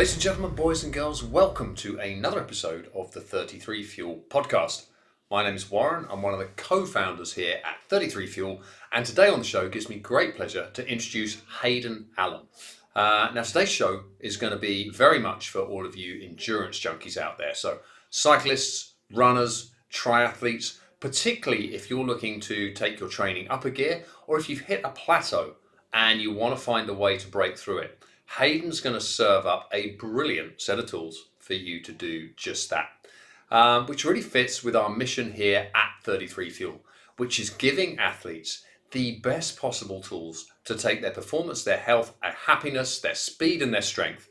Ladies and gentlemen, boys and girls, welcome to another episode of the 33 Fuel podcast. My name is Warren. I'm one of the co-founders here at 33 Fuel, and today on the show gives me great pleasure to introduce Hayden Allen. Now today's show is going to be very much for all of you endurance junkies out there. So cyclists, runners, triathletes, particularly if you're looking to take your training up a gear or if you've hit a plateau and you want to find a way to break through it. Hayden's going to serve up a brilliant set of tools for you to do just that, which really fits with our mission here at 33 Fuel, which is giving athletes the best possible tools to take their performance, their health, their happiness, their speed and their strength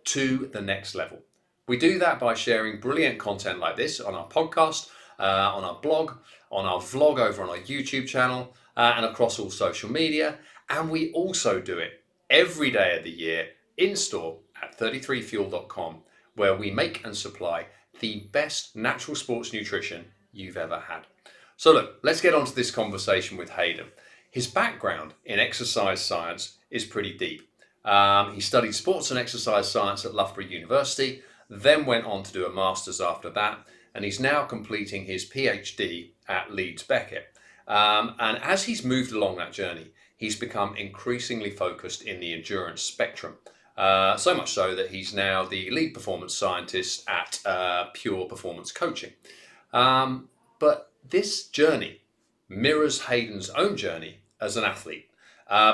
to the next level. We do that by sharing brilliant content like this on our podcast, on our blog, on our vlog over on our YouTube channel, and across all social media. And we also do it every day of the year in store at 33fuel.com, where we make and supply the best natural sports nutrition you've ever had. So look, let's get on to this conversation with Hayden. His background in exercise science is pretty deep. He studied sports and exercise science at Loughborough University, then went on to do a master's after that, and he's now completing his PhD at Leeds Beckett. And as he's moved along that journey, he's become increasingly focused in the endurance spectrum. So much so that he's now the lead performance scientist at Pure Performance Coaching. But this journey mirrors Hayden's own journey as an athlete,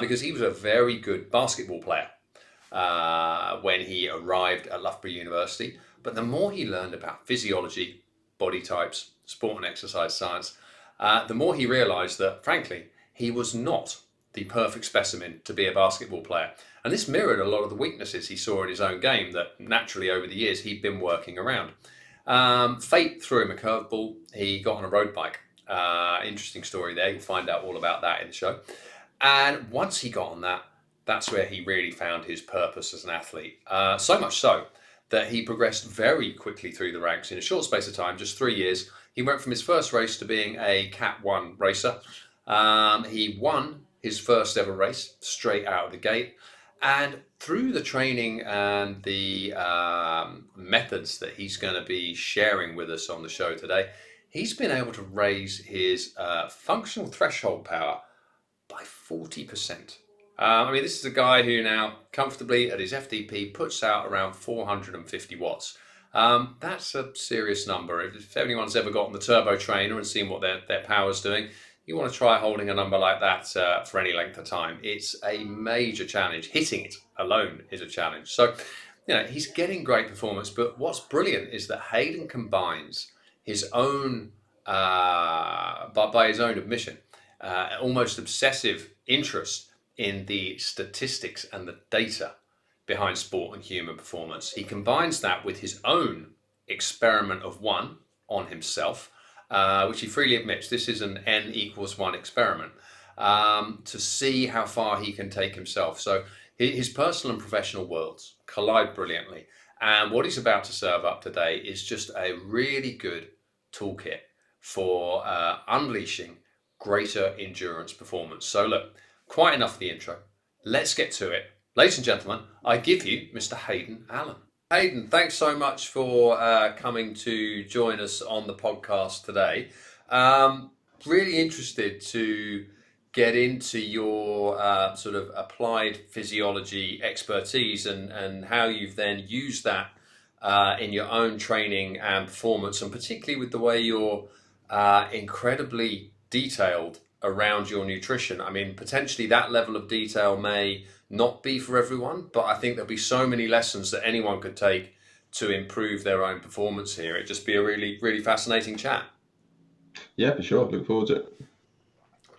because he was a very good basketball player when he arrived at Loughborough University. But the more he learned about physiology, body types, sport and exercise science, the more he realized that, frankly, he was not the perfect specimen to be a basketball player. And this mirrored a lot of the weaknesses he saw in his own game that naturally over the years he'd been working around. Fate threw him a curveball. He got on a road bike. Interesting story there. You'll find out all about that in the show. And once he got on that, that's where he really found his purpose as an athlete. So much so that he progressed very quickly through the ranks in a short space of time, just 3 years. He went from his first race to being a Cat 1 racer. He won his first ever race straight out of the gate. And through the training and the methods that he's going to be sharing with us on the show today, he's been able to raise his functional threshold power by 40%. This is a guy who now comfortably at his FDP puts out around 450 watts. That's a serious number. If anyone's ever got on the turbo trainer and seen what their power's doing, you want to try holding a number like that for any length of time. It's a major challenge. Hitting it alone is a challenge. So, he's getting great performance, but what's brilliant is that Hayden combines his own, by his own admission, almost obsessive interest in the statistics and the data behind sport and human performance. He combines that with his own experiment of one on himself, which he freely admits this is an N=1 experiment, to see how far he can take himself. So his personal and professional worlds collide brilliantly. And what he's about to serve up today is just a really good toolkit for unleashing greater endurance performance. So look, quite enough of the intro. Let's get to it. Ladies and gentlemen, I give you Mr. Hayden Allen. Hayden, thanks so much for coming to join us on the podcast today. Really interested to get into your sort of applied physiology expertise and how you've then used that in your own training and performance, and particularly with the way you're incredibly detailed around your nutrition. Potentially that level of detail may not be for everyone, but I think there'll be so many lessons that anyone could take to improve their own performance here. It'd just be a really, really fascinating chat. Yeah, for sure. Look forward to it.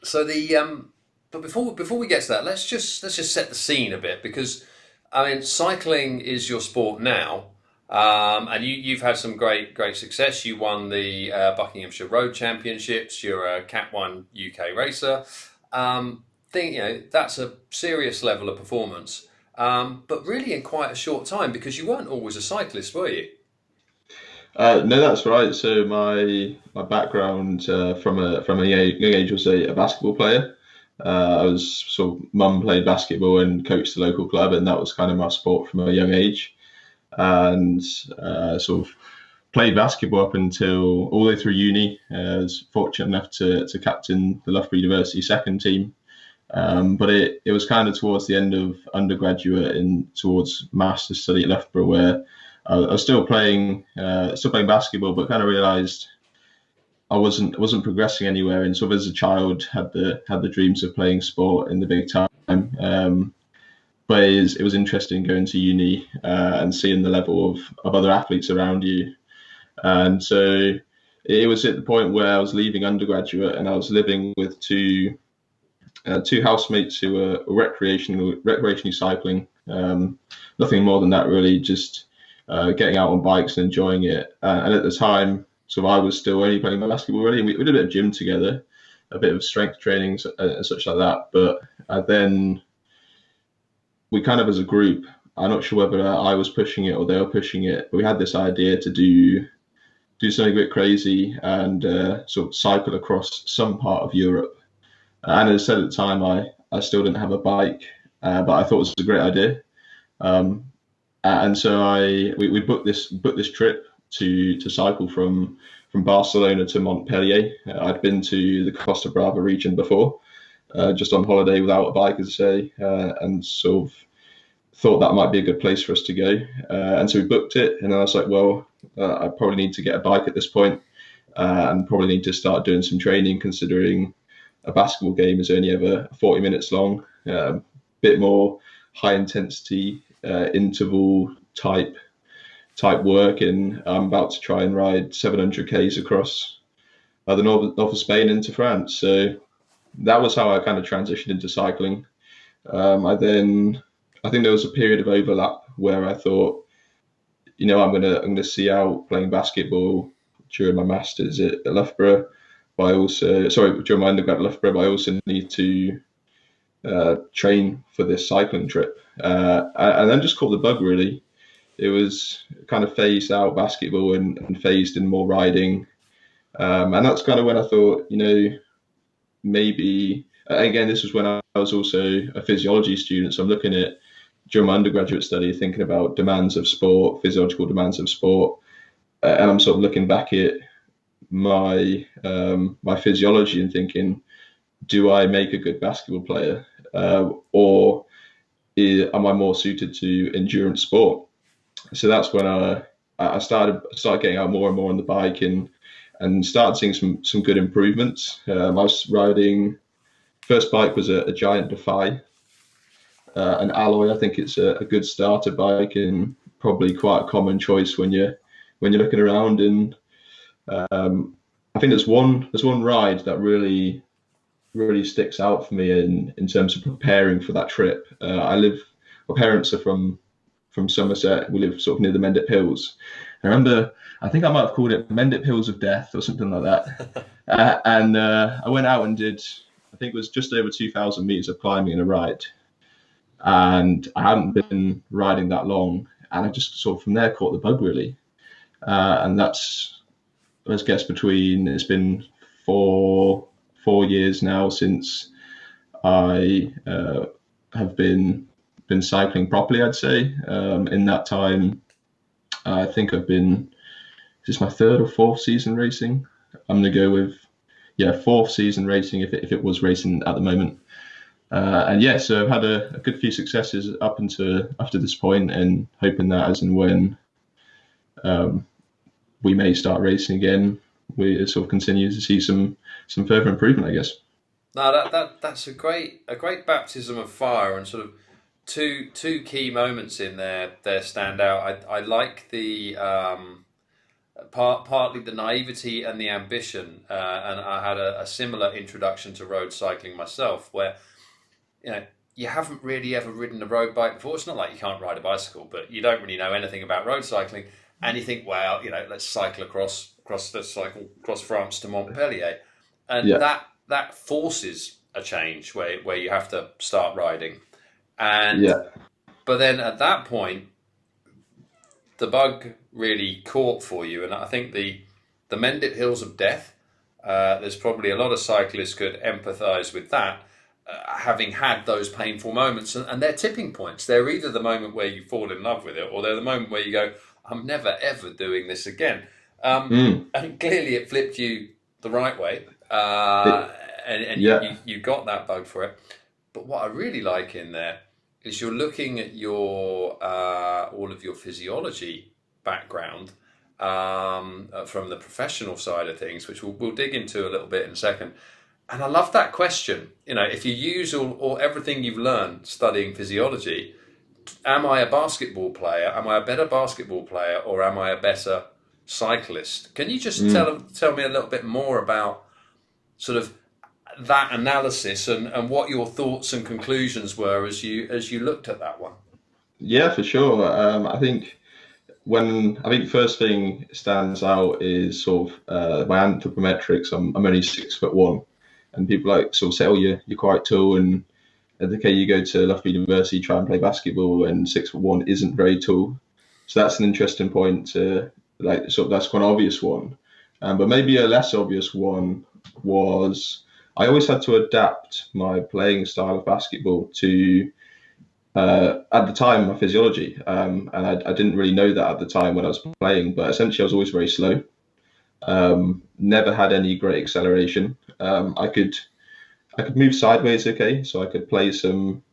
So but before we get to that, let's just set the scene a bit, because cycling is your sport now, and you've had some great success. You won the Buckinghamshire Road Championships. You're a Cat 1 UK racer. That's a serious level of performance, but really in quite a short time, because you weren't always a cyclist, were you? No, that's right. So my background from a young age was a basketball player. I was mum played basketball and coached the local club, and that was kind of my sport from a young age. and sort of played basketball up until all the way through uni. I was fortunate enough to captain the Loughborough University second team. But it was kind of towards the end of undergraduate and towards master's study at Loughborough where I was still playing basketball, but kind of realised I wasn't progressing anywhere. And sort of as a child had the dreams of playing sport in the big time. But it was interesting going to uni and seeing the level of other athletes around you. And so it was at the point where I was leaving undergraduate and I was living with two housemates who were recreationally cycling. Nothing more than that, really, just getting out on bikes and enjoying it. And at the time, so I was still only playing basketball, really. We did a bit of gym together, a bit of strength training and such like that. But then we kind of, as a group, I'm not sure whether I was pushing it or they were pushing it, but we had this idea to do something a bit crazy and sort of cycle across some part of Europe. And as I said at the time, I still didn't have a bike, but I thought it was a great idea. And so we booked this trip to cycle from Barcelona to Montpellier. I'd been to the Costa Brava region before, just on holiday without a bike, as I say, and sort of thought that might be a good place for us to go. And so we booked it, and I was like, well, I probably need to get a bike at this point, and probably need to start doing some training, considering a basketball game is only ever 40 minutes long, bit more high intensity interval type work, and I'm about to try and ride 700 k's across the north of Spain into France. So that was how I kind of transitioned into cycling. I think there was a period of overlap where I thought, I'm gonna see out playing basketball during my masters at Loughborough. But during my undergrad at Loughborough, but I also need to train for this cycling trip. And then just caught the bug, really. It was kind of phased out basketball and phased in more riding. And that's kind of when I thought, maybe, again, this was when I was also a physiology student. So I'm looking at, during my undergraduate study, thinking about demands of sport, physiological demands of sport. And I'm sort of looking back at my physiology and thinking, do I make a good basketball player, or am I more suited to endurance sport? So that's when I started getting out more and more on the bike and started seeing some good improvements. I was riding, first bike was a Giant Defy, an alloy. I think it's a good starter bike and probably quite a common choice when you're looking around. And I think there's one ride that really sticks out for me in terms of preparing for that trip. My parents are from Somerset. We live sort of near the Mendip Hills. I remember, I think I might have called it Mendip Hills of Death or something like that. And I went out and did, I think it was just over 2,000 meters of climbing in a ride. And I hadn't been riding that long. And I just sort of from there caught the bug, really. And that's, let's guess, it's been four years now since I have been cycling properly, I'd say. In that time, I think is this my third or fourth season racing? I'm going to go with, fourth season racing if it was racing at the moment. So I've had a good few successes up to this point, and hoping that as and when we may start racing again, we sort of continue to see some further improvement, I guess. No, that's a great baptism of fire, and sort of two key moments in there stand out. I like the partly the naivety and the ambition, and I had a similar introduction to road cycling myself, where you haven't really ever ridden a road bike before. It's not like you can't ride a bicycle, but you don't really know anything about road cycling, and you think, well, let's cycle across France to Montpellier, and that forces a change where you have to start riding, but then at that point, the bug really caught for you, and I think the Mendip Hills of Death. There's probably a lot of cyclists could empathise with that. having had those painful moments, and they're tipping points. They're either the moment where you fall in love with it, or they're the moment where you go, I'm never ever doing this again. Mm. And clearly it flipped you the right way, It, and yeah. you got that bug for it. But what I really like in there is you're looking at your all of your physiology background from the professional side of things, which we'll dig into a little bit in a second. And I love that question. You know, if you use all everything you've learned studying physiology, am I a basketball player? Am I a better basketball player, or am I a better cyclist? Can you just Mm. tell me a little bit more about sort of that analysis and what your thoughts and conclusions were as you looked at that one? Yeah, for sure. I think first thing stands out is sort of my anthropometrics. I'm only 6'1", and people like sort of say, "Oh, you're quite tall," and okay, you go to Loughborough University, try and play basketball, and 6'1" isn't very tall. So that's an interesting point. Like sort of that's quite an obvious one, but maybe a less obvious one was I always had to adapt my playing style of basketball to at the time my physiology, and I didn't really know that at the time when I was playing. But essentially, I was always very slow. Never had any great acceleration. I could move sideways, okay, so I could play some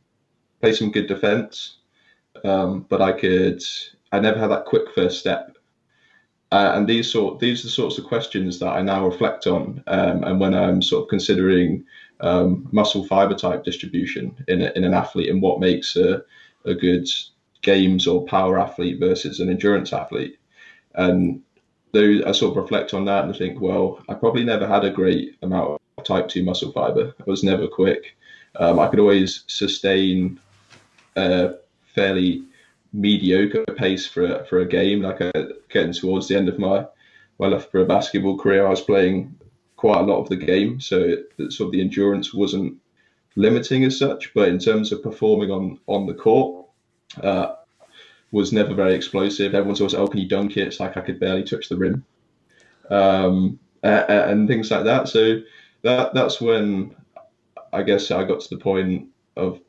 good defense, but I never had that quick first step. And these are the sorts of questions that I now reflect on, and when I'm sort of considering muscle fiber type distribution in an athlete and what makes a good games or power athlete versus an endurance athlete. And those, I sort of reflect on that and think, well, I probably never had a great amount of type 2 muscle fiber. I was never quick. I could always sustain a fairly mediocre pace for a game. Like getting towards the end of my Loughborough basketball career, I was playing quite a lot of the game, so sort of the endurance wasn't limiting as such. But in terms of performing on the court, uh, was never very explosive. Everyone's always, oh, can you dunk it? It's like I could barely touch the rim, and things like that. So that's when I guess I got to the point of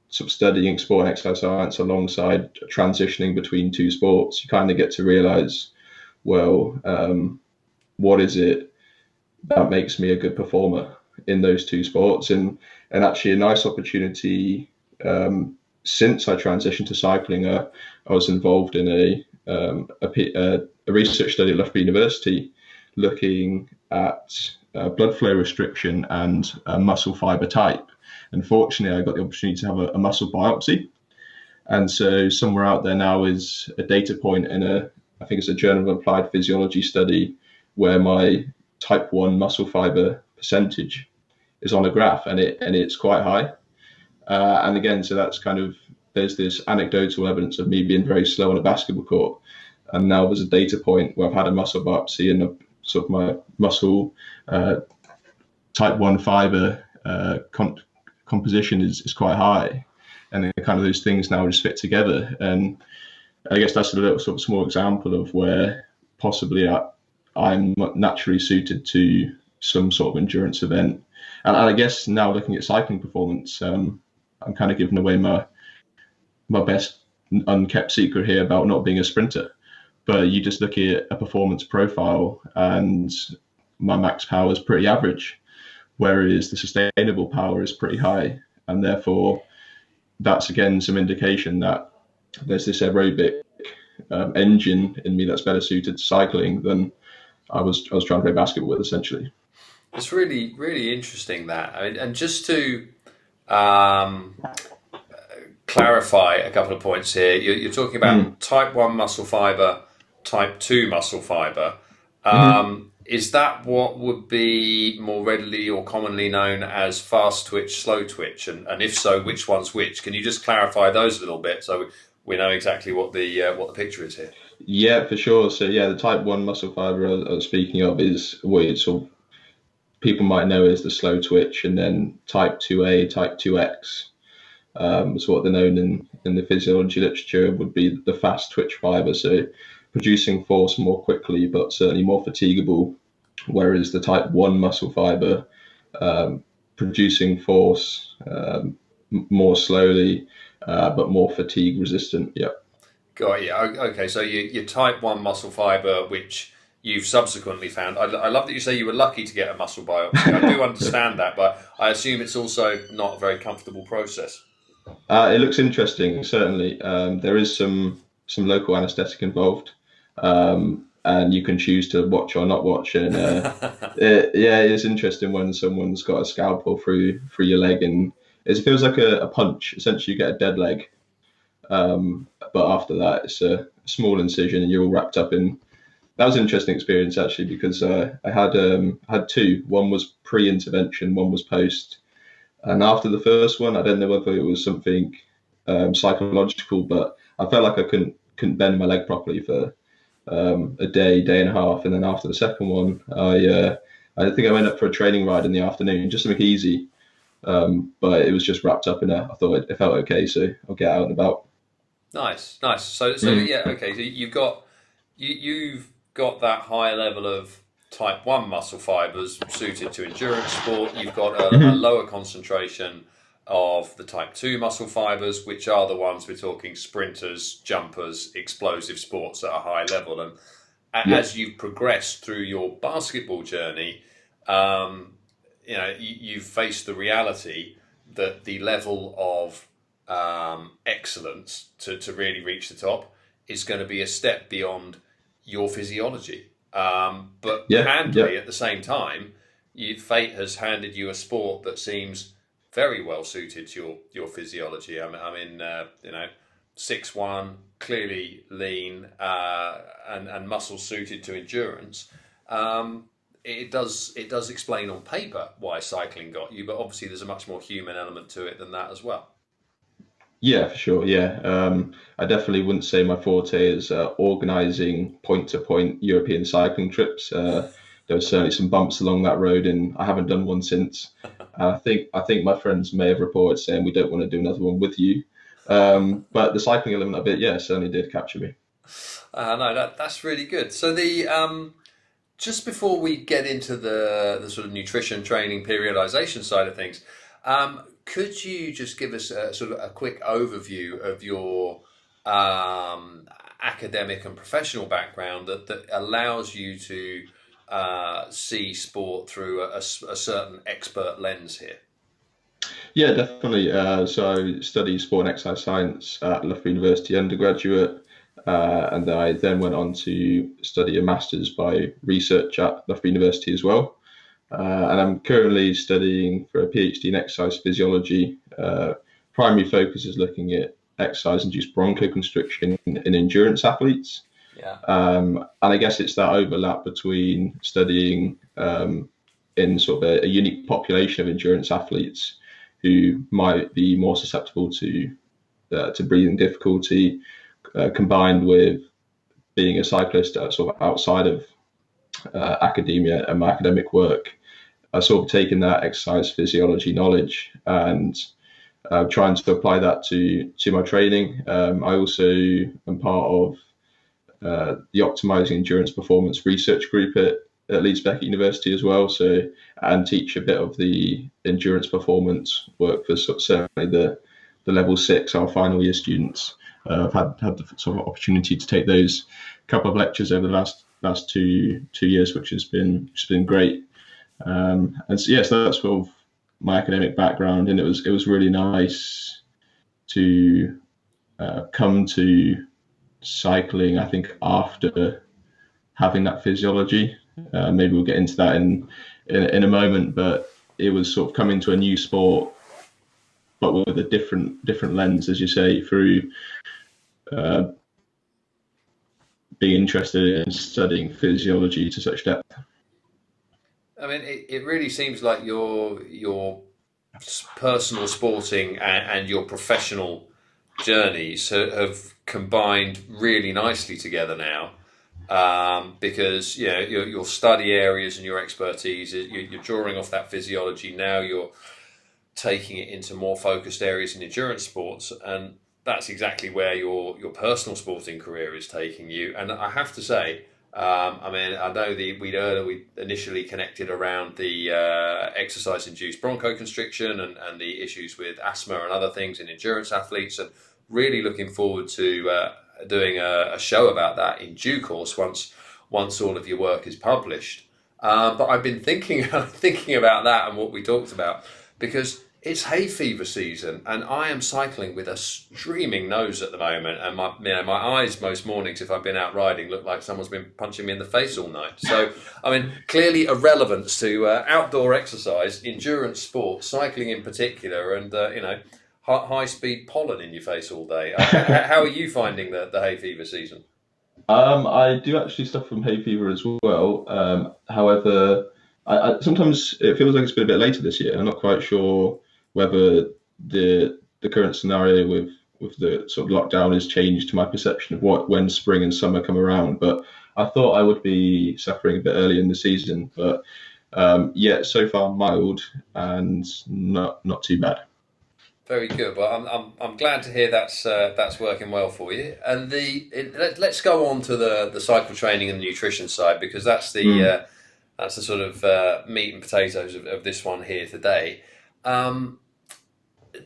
sort of studying sport and exercise science alongside transitioning between two sports. You kind of get to realize, well, what is it that makes me a good performer in those two sports? And actually, a nice opportunity. Since I transitioned to cycling, I was involved in a research study at Loughborough University looking at blood flow restriction and muscle fiber type. And fortunately, I got the opportunity to have a muscle biopsy. And so somewhere out there now is a data point in I think it's a Journal of Applied Physiology study where my type 1 muscle fiber percentage is on a graph, and it's quite high. And again, so that's kind of, there's this anecdotal evidence of me being very slow on a basketball court. And now there's a data point where I've had a muscle biopsy and sort of my muscle type 1 fiber composition is quite high. And then kind of those things now just fit together. And I guess that's a little sort of small example of where possibly I'm naturally suited to some sort of endurance event. And I guess now looking at cycling performance, I'm kind of giving away my best unkept secret here about not being a sprinter. But you just look at a performance profile and my max power is pretty average, whereas the sustainable power is pretty high. And therefore, that's again some indication that there's this aerobic engine in me that's better suited to cycling than I was trying to play basketball with, essentially. It's really, really interesting that. I mean, and just to um, clarify a couple of points here, you're talking Mm. about type 1 muscle fiber, type 2 muscle fiber. Mm-hmm. Is that what would be more readily or commonly known as fast twitch, slow twitch? And if so, which one's which? Can you just clarify those a little bit so we know exactly what the picture is here? Yeah, for sure. So yeah, the type 1 muscle fiber I was speaking of is what it's sort of, people might know as the slow twitch, and then type 2A, type 2X. Is what they're known in the physiology literature would be the fast twitch fiber, so producing force more quickly but certainly more fatigable, whereas the type 1 muscle fiber producing force more slowly, but more fatigue resistant. Yeah. Got you. Okay, so your type 1 muscle fiber, which you've subsequently found. I love that you say you were lucky to get a muscle biopsy. I do understand that, but I assume it's also not a very comfortable process. It looks interesting. Certainly, there is some local anaesthetic involved, and you can choose to watch or not watch. And yeah, it's interesting when someone's got a scalpel through your leg, and it feels like a punch. Essentially, you get a dead leg, but after that, it's a small incision, and you're all wrapped up in. That was an interesting experience actually because I had two. One was pre-intervention, one was post. And after the first one, I don't know whether it was something psychological, but I felt like I couldn't bend my leg properly for a day and a half. And then after the second one, I think I went up for a training ride in the afternoon, just something easy. But it was just wrapped up in a. I thought it felt okay, so I'll get out and about. Nice, nice. So Mm. yeah, okay. So you've got that high level of type 1 muscle fibers suited to endurance sport. You've got a Mhm. lower concentration of the type 2 muscle fibers, which are the ones we're talking sprinters, jumpers, explosive sports at a high level. And Yeah, as you've progressed through your basketball journey, um, you've faced the reality that the level of excellence to really reach the top is going to be a step beyond your physiology. But yeah, yeah. handily, at the same time, fate has handed you a sport that seems very well suited to your physiology. I mean, 6'1", clearly lean, and muscles suited to endurance. Um, it does explain on paper why cycling got you, but obviously there's a much more human element to it than that as well. Yeah, for sure. Yeah, I definitely wouldn't say my forte is organising point-to-point European cycling trips. There were certainly some bumps along that road, and I haven't done one since. I think my friends may have reported saying we don't want to do another one with you. But the cycling element of it, yeah, certainly did capture me. No, that's really good. So the just before we get into the sort of nutrition training periodization side of things, could you just give us a sort of a quick overview of your academic and professional background that allows you to see sport through a certain expert lens here? Yeah, definitely. So I studied sport and exercise science at Loughborough University undergraduate, and I then went on to study a master's by research at Loughborough University as well. And I'm currently studying for a PhD in exercise physiology. Primary focus is looking at exercise-induced bronchoconstriction in endurance athletes. Yeah. And I guess it's that overlap between studying in sort of a unique population of endurance athletes who might be more susceptible to breathing difficulty, combined with being a cyclist sort of outside of academia and my academic work. I sort of taken that exercise physiology knowledge and trying to apply that to my training. I also am part of the Optimizing Endurance Performance Research Group at Leeds Beckett University as well. So and teach a bit of the endurance performance work for certainly the level 6, our final year students. I've had the sort of opportunity to take those couple of lectures over the last two years, which has been great. And so, yeah, so that's sort of my academic background, and it was really nice to come to cycling. I think after having that physiology, maybe we'll get into that in a moment. But it was sort of coming to a new sport, but with a different lens, as you say, through uh, being interested in studying physiology to such depth. I mean, it really seems like your personal sporting and your professional journeys have combined really nicely together now. Because your study areas and your expertise, you're drawing off that physiology. Now you're taking it into more focused areas in endurance sports, and that's exactly where your personal sporting career is taking you. And I have to say, I mean, I know we initially connected around the exercise-induced bronchoconstriction and the issues with asthma and other things in endurance athletes, and really looking forward to doing a show about that in due course once all of your work is published. But I've been thinking thinking about that and what we talked about, because it's hay fever season, and I am cycling with a streaming nose at the moment, and my eyes most mornings, if I've been out riding, look like someone's been punching me in the face all night. So, I mean, clearly a relevance to outdoor exercise, endurance sports, cycling in particular, and high speed pollen in your face all day. How are you finding the hay fever season? I do actually suffer from hay fever as well. However, sometimes it feels like it's been a bit later this year. I'm not quite sure whether the current scenario with the sort of lockdown has changed my perception of when spring and summer come around. But I thought I would be suffering a bit early in the season. But yeah, so far mild and not too bad. Very good. Well, I'm glad to hear that's working well for you. And let's go on to the cycle training and the nutrition side, because that's the sort of meat and potatoes of this one here today.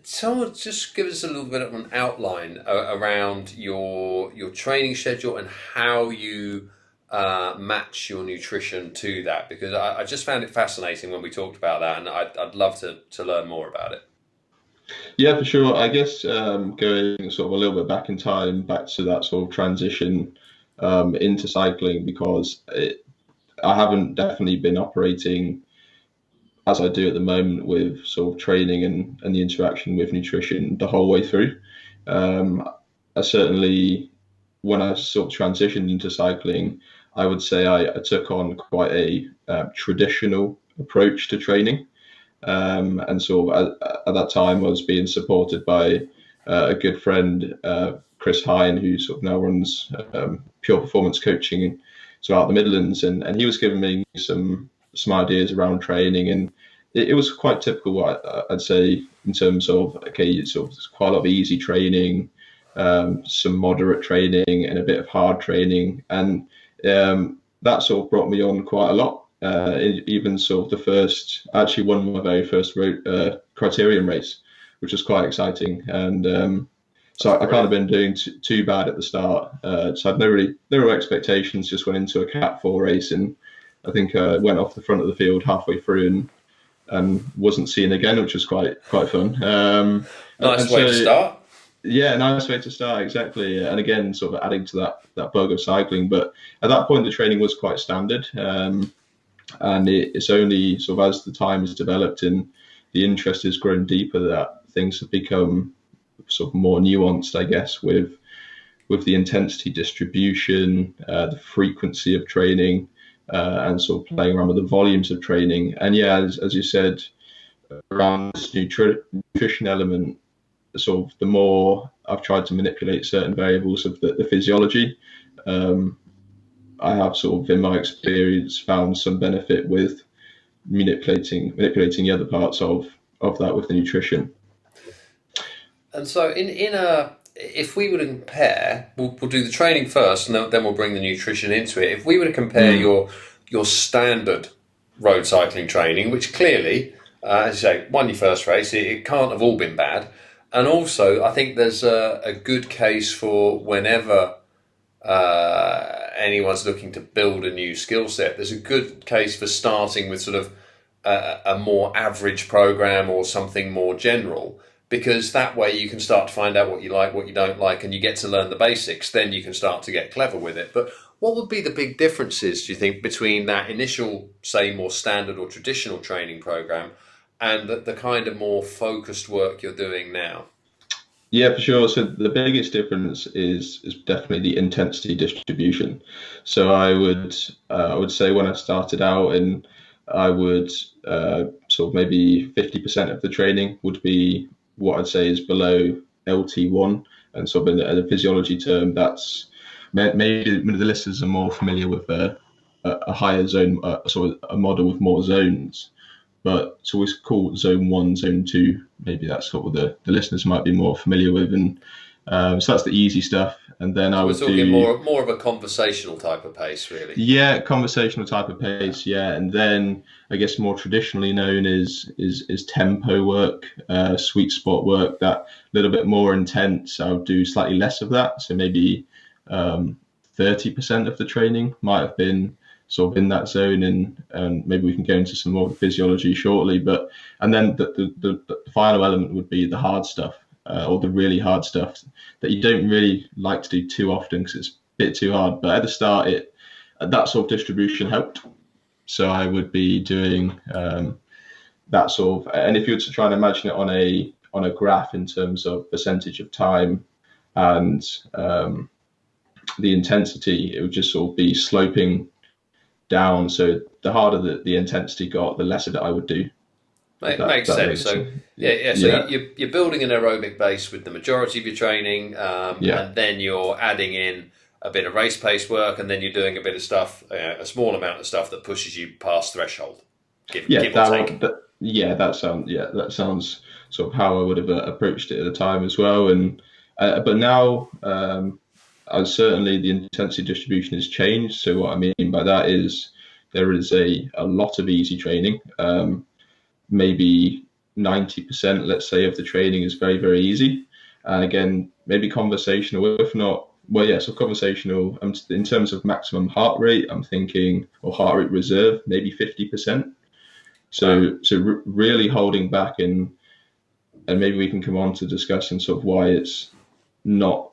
So just give us a little bit of an outline around your training schedule and how you match your nutrition to that, because I just found it fascinating when we talked about that, and I'd love to learn more about it. Yeah, for sure. I guess going sort of a little bit back in time, back to that sort of transition into cycling, because I haven't definitely been operating as I do at the moment with sort of training and the interaction with nutrition the whole way through. I certainly, when I sort of transitioned into cycling, I would say I took on quite a traditional approach to training. And so at that time, I was being supported by a good friend, Chris Hine, who sort of now runs pure performance coaching throughout the Midlands, and he was giving me some ideas around training, and it was quite typical. I'd say in terms of okay, sort of quite a lot of easy training, some moderate training, and a bit of hard training, and that sort of brought me on quite a lot. Even sort of actually won my very first criterium race, which was quite exciting. And so I kind of been doing too bad at the start. So I'd no expectations, just went into a Cat 4 race, and I think I went off the front of the field halfway through and wasn't seen again, which was quite fun. Nice way to start. Yeah, nice way to start, exactly. And again, sort of adding to that bug of cycling. But at that point, the training was quite standard. And it's only sort of as the time has developed and the interest has grown deeper that things have become sort of more nuanced, I guess, with the intensity distribution, the frequency of training, and sort of playing around with the volumes of training. And yeah, as you said, around this nutrition element, sort of the more I've tried to manipulate certain variables of the physiology, I have sort of, in my experience, found some benefit with manipulating the other parts of that with the nutrition. And so, if we were to compare, we'll do the training first, and then we'll bring the nutrition into it. If we were to compare your standard road cycling training, which clearly, as you say, won your first race, it can't have all been bad. And also, I think there's a good case for whenever anyone's looking to build a new skill set, there's a good case for starting with sort of a more average program or something more general, because that way you can start to find out what you like, what you don't like, and you get to learn the basics. Then you can start to get clever with it. But what would be the big differences, do you think, between that initial, say, more standard or traditional training program and the kind of more focused work you're doing now? Yeah, for sure. So the biggest difference is definitely the intensity distribution. So I would say when I started out, and I would sort of maybe 50% of the training would be what I'd say is below LT1, and sort of in a physiology term, that's maybe the listeners are more familiar with a higher zone, sort of a model with more zones. But it's always called zone 1, zone 2. Maybe that's what the listeners might be more familiar with. And so that's the easy stuff. and then I So we're would talking do, more of a conversational type of pace, really. yeah, conversational type of pace, yeah, and then I guess more traditionally known is tempo work, sweet spot work, that little bit more intense. I would do slightly less of that, so maybe 30% of the training might have been sort of in that zone, and maybe we can go into some more of the physiology shortly. But and then the final element would be the hard stuff, or the really hard stuff that you don't really like to do too often because it's a bit too hard. But at the start, that sort of distribution helped. So I would be doing that sort of, and if you were to try and imagine it on a graph in terms of percentage of time and the intensity, it would just sort of be sloping down. So the harder the intensity got, the less of it I would do. Makes That sense. makes So sense. yeah. So Yeah, you're building an aerobic base with the majority of your training, yeah, and then you're adding in a bit of race pace work, and then you're doing a bit of stuff, a small amount of stuff that pushes you past threshold, yeah. give or take. That sounds sort of how I would have approached it at the time as well. And but now, certainly the intensity distribution has changed. So what I mean by that is there is a lot of easy training. Maybe 90%, let's say, of the training is very, very easy. And again, maybe conversational, if not, well, yeah, so conversational. In terms of maximum heart rate, I'm thinking, or heart rate reserve, maybe 50%. Wow. So really holding back, and maybe we can come on to discussing sort of why it's not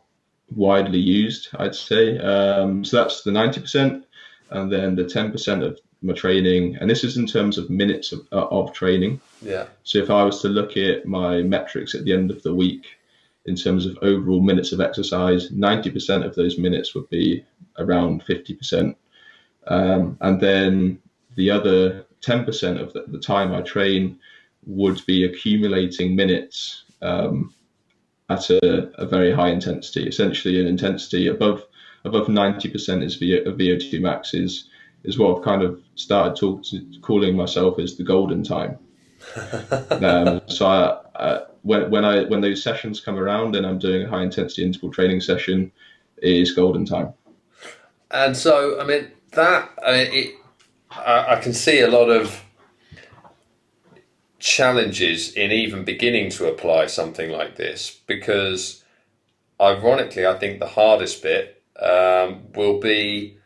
widely used, I'd say. So that's the 90%, and then the 10% of my training, and this is in terms of minutes of training. Yeah. So if I was to look at my metrics at the end of the week in terms of overall minutes of exercise, 90% of those minutes would be around 50%. And then the other 10% of the time I train would be accumulating minutes at a very high intensity, essentially an intensity above 90% is VO2 max is what I've kind of started calling myself as the golden time. So when those sessions come around and I'm doing a high intensity interval training session, it is golden time. And so, I mean, I can see a lot of challenges in even beginning to apply something like this because, ironically, I think the hardest bit will be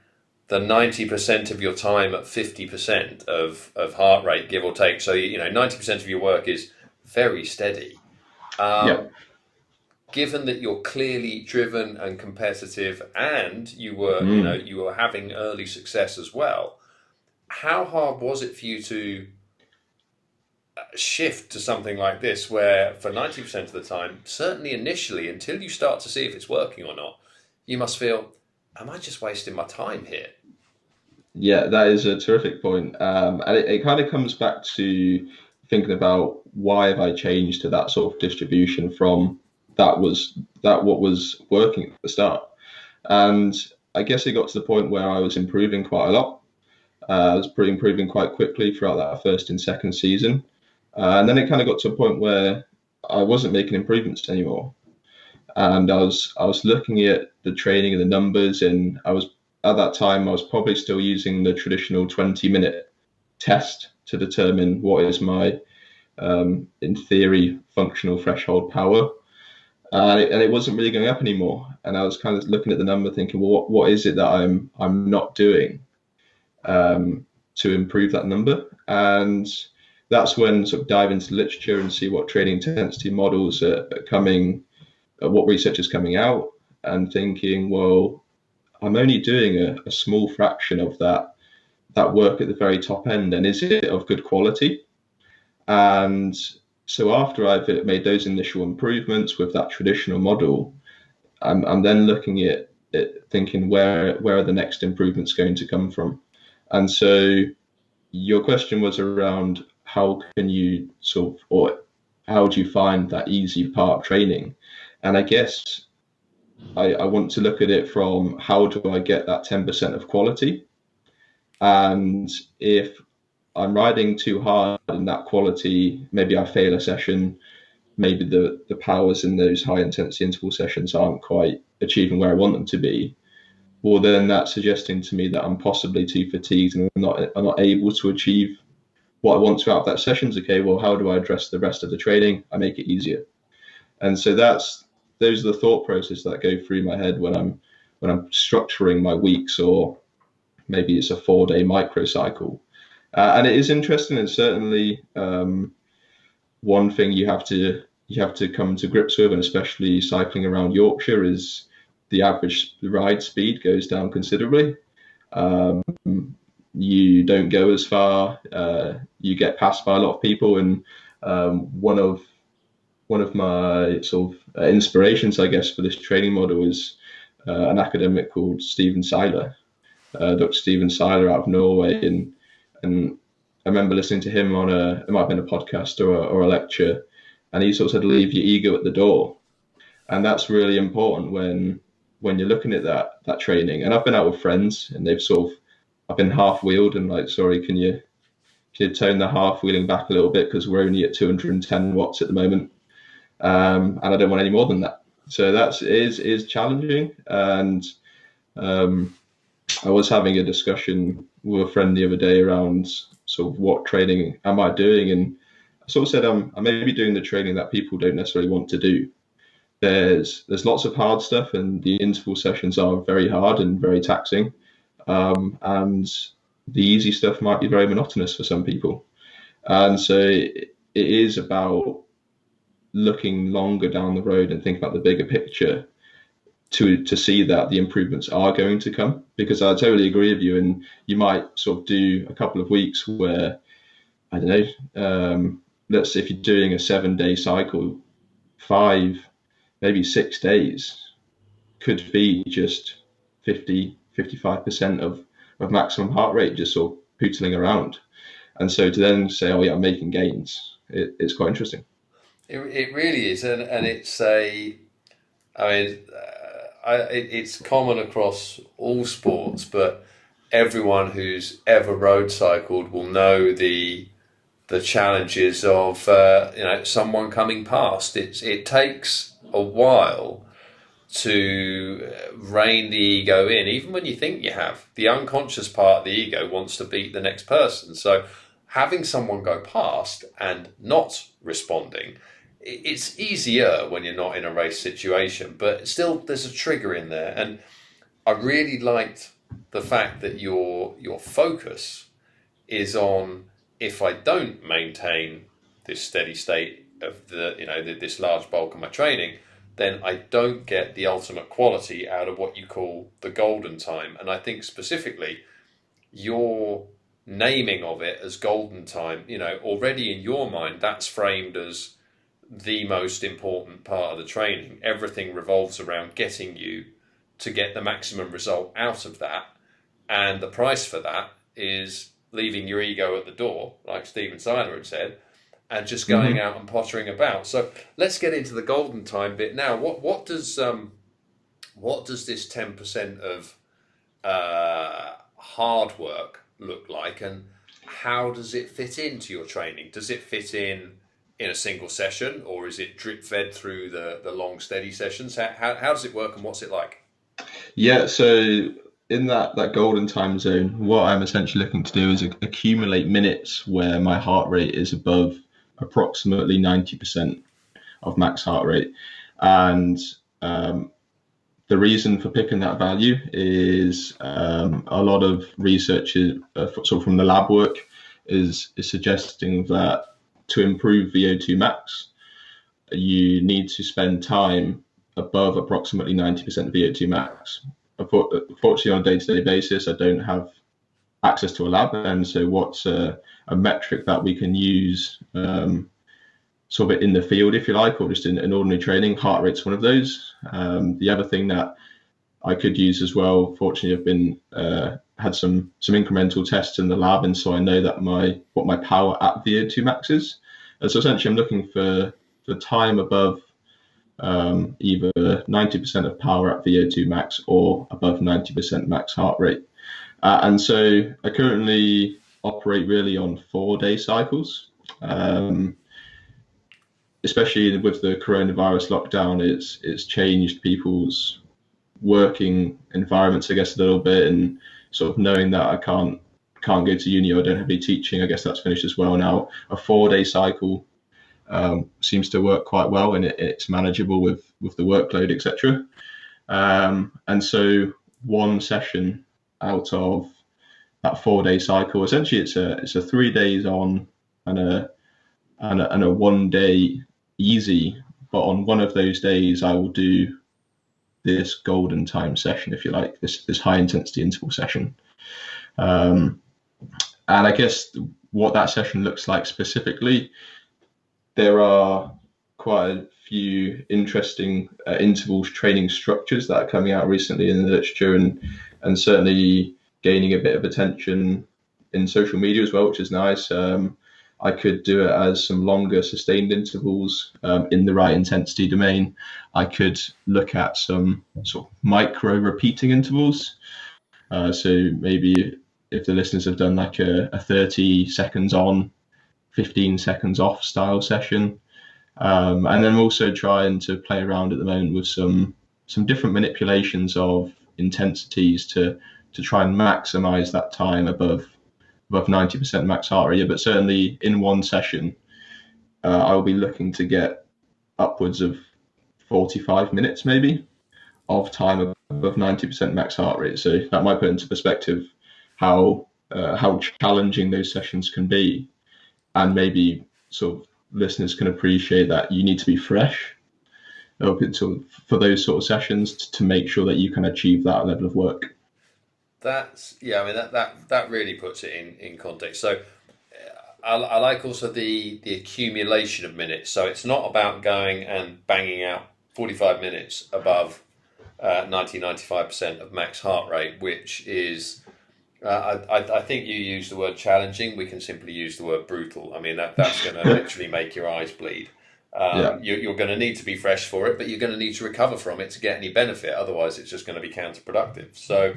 the 90% of your time at 50% of heart rate, give or take. So, 90% of your work is very steady. Yeah. Given that you're clearly driven and competitive and Mm. you were having early success as well, how hard was it for you to shift to something like this where for 90% of the time, certainly initially, until you start to see if it's working or not, you must feel, am I just wasting my time here? Yeah, that is a terrific point. And it kind of comes back to thinking about why have I changed to that sort of distribution from what was working at the start. And I guess it got to the point where I was improving quite a lot. I was improving quite quickly throughout that first and second season. And then it kind of got to a point where I wasn't making improvements anymore. And I was looking at the training and the numbers, and I was at that time I was probably still using the traditional 20-minute test to determine what is my in theory functional threshold power, and it wasn't really going up anymore. And I was kind of looking at the number, thinking, well, what is it that I'm not doing to improve that number? And that's when sort of dive into literature and see what training intensity models are coming, what research is coming out, and thinking, well, I'm only doing a small fraction of that work at the very top end, and is it of good quality? And so after I've made those initial improvements with that traditional model, I'm then looking at it, thinking where are the next improvements going to come from? And so your question was around how can you sort of, or how do you find that easy part of training? And I guess I want to look at it from how do I get that 10% of quality? And if I'm riding too hard in that quality, maybe I fail a session, maybe the powers in those high intensity interval sessions aren't quite achieving where I want them to be, well, then that's suggesting to me that I'm possibly too fatigued and I'm not able to achieve what I want to out of that sessions. Okay, well, how do I address the rest of the training? I make it easier. And so those are the thought process that go through my head when I'm structuring my weeks, or maybe it's a 4-day microcycle. And it is interesting, and certainly one thing you have to come to grips with, and especially cycling around Yorkshire, is the average ride speed goes down considerably. You don't go as far. You get passed by a lot of people, and one of my sort of inspirations, I guess, for this training model is an academic called Stephen Seiler, Dr. Stephen Seiler out of Norway, and I remember listening to him on it might have been a podcast or a lecture, and he sort of said, leave your ego at the door. And that's really important when you're looking at that training. And I've been out with friends, and I've been half wheeled and like, sorry, can you tone the half wheeling back a little bit, because we're only at 210 watts at the moment, and I don't want any more than that. So that is challenging. And I was having a discussion with a friend the other day around sort of what training am I doing, and I sort of said I may be doing the training that people don't necessarily want to do. There's lots of hard stuff, and the interval sessions are very hard and very taxing, and the easy stuff might be very monotonous for some people. And so it is about looking longer down the road and think about the bigger picture to see that the improvements are going to come. Because I totally agree with you, and you might sort of do a couple of weeks where, I don't know, let's say if you're doing a 7-day cycle, 5, maybe 6 days could be just 55% of maximum heart rate, just sort of pootling around. And so to then say, oh yeah, I'm making gains, it's quite interesting. It really is, and it's it's common across all sports, but everyone who's ever road cycled will know the challenges of someone coming past. It takes a while to rein the ego in, even when you think you have. The unconscious part of the ego wants to beat the next person. So having someone go past and not responding, it's easier when you're not in a race situation, but still there's a trigger in there. And I really liked the fact that your focus is on, if I don't maintain this steady state of this large bulk of my training, then I don't get the ultimate quality out of what you call the golden time. And I think specifically your naming of it as golden time, already in your mind, that's framed as the most important part of the training. Everything revolves around getting you to get the maximum result out of that. And the price for that is leaving your ego at the door, like Stephen Seiler had said, and just going out and pottering about. So let's get into the golden time bit now. What does this 10% of hard work look like, and how does it fit into your training? Does it fit in a single session, or is it drip fed through the long steady sessions? How does it work, and what's it like? Yeah, so in that golden time zone, what I'm essentially looking to do is accumulate minutes where my heart rate is above approximately 90% of max heart rate. And the reason for picking that value is a lot of research so from the lab work is suggesting that to improve VO2 max, you need to spend time above approximately 90% VO2 max. Unfortunately, on a day-to-day basis, I don't have access to a lab, and so what's a metric that we can use sort of in the field, if you like, or just in ordinary training? Heart rate's one of those. The other thing that I could use as well, fortunately, I've been had some incremental tests in the lab, and so I know that what my power at VO2 max is. And so essentially, I'm looking for the time above either 90% of power at VO2 max or above 90% max heart rate. And so I currently operate really on 4-day cycles. especially with the coronavirus lockdown, it's changed people's working environments, I guess, a little bit, and sort of knowing that I can't go to uni or I don't have any teaching. I guess that's finished as well now. A 4-day cycle seems to work quite well, and it's manageable with the workload, etc. And so one session out of that 4-day cycle, essentially, it's a 3 days on and a 1 day easy. But on one of those days, I will do this golden time session, if you like, this high intensity interval session. And I guess what that session looks like specifically, there are quite a few interesting intervals training structures that are coming out recently in the literature, and certainly gaining a bit of attention in social media as well, which is nice. I could do it as some longer sustained intervals in the right intensity domain. I could look at some sort of micro repeating intervals. So maybe if the listeners have done like a 30 seconds on, 15 seconds off style session. And then also trying to play around at the moment with some different manipulations of intensities to try and maximize that time above 90% max heart rate. But certainly in one session, I'll be looking to get upwards of 45 minutes maybe of time above 90% max heart rate. So that might put into perspective how challenging those sessions can be, and maybe sort of listeners can appreciate that you need to be fresh for those sort of sessions to make sure that you can achieve that level of work. I mean that really puts it in context. So I like also the accumulation of minutes. So it's not about going and banging out 45 minutes above 95% of max heart rate, which is I think you use the word challenging. We can simply use the word brutal. I mean that's going to literally make your eyes bleed. You're going to need to be fresh for it, but you're going to need to recover from it to get any benefit. Otherwise, it's just going to be counterproductive. So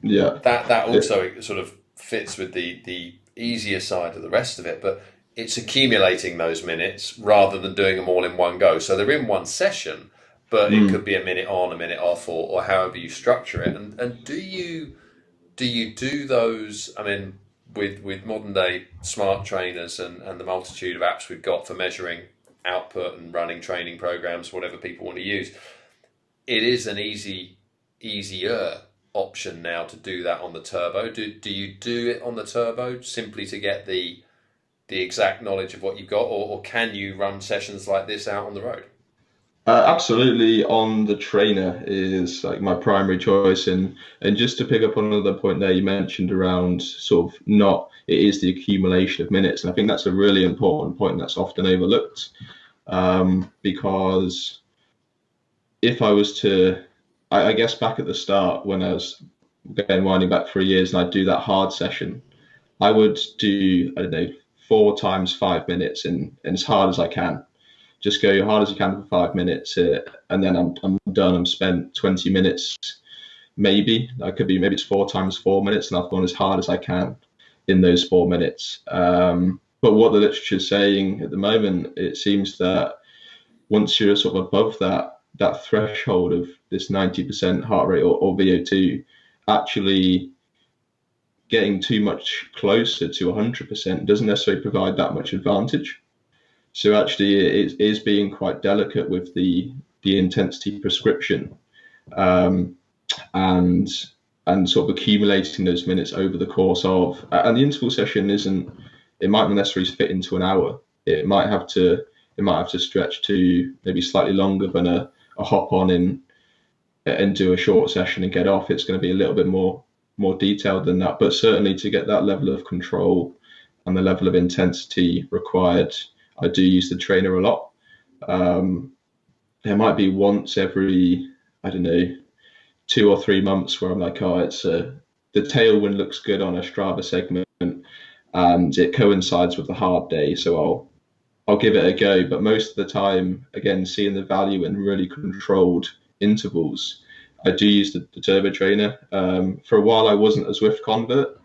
that also sort of fits with the easier side of the rest of it, but it's accumulating those minutes rather than doing them all in one go. So they're in one session, but it could be a minute on, a minute off, or however you structure it. And do you do those? I mean, with modern day smart trainers and the multitude of apps we've got for measuring output and running training programs, whatever people want to use, it is an easier option now to do that on the turbo. Do you do it on the turbo simply to get the exact knowledge of what you've got, or can you run sessions like this out on the road? Absolutely, on the trainer is like my primary choice, and just to pick up on another point there you mentioned around sort of it is the accumulation of minutes, and I think that's a really important point that's often overlooked, because if I was to, I guess back at the start when I was winding back 3 years and I'd do that hard session, I would do, I don't know, 4 times 5 minutes and as hard as I can. Just go as hard as you can for 5 minutes, and then I'm done. I'm spent 20 minutes, maybe. Maybe it's 4 times 4 minutes, and I've gone as hard as I can in those 4 minutes. But what the literature is saying at the moment, it seems that once you're sort of above that threshold of this 90% heart rate or VO2, actually getting too much closer to 100% doesn't necessarily provide that much advantage. So actually it is being quite delicate with the intensity prescription, and sort of accumulating those minutes over the course of, and the interval session it might not necessarily fit into an hour. It might have to stretch to maybe slightly longer than a hop on and do a short session and get off. It's going to be a little bit more detailed than that, but certainly to get that level of control and the level of intensity required, I do use the trainer a lot. There might be once every, I don't know, 2 or 3 months where I'm like, the tailwind looks good on a Strava segment and it coincides with the hard day, so I'll give it a go. But most of the time, again, seeing the value in really controlled intervals, I do use the turbo trainer. For a while, I wasn't a Zwift convert,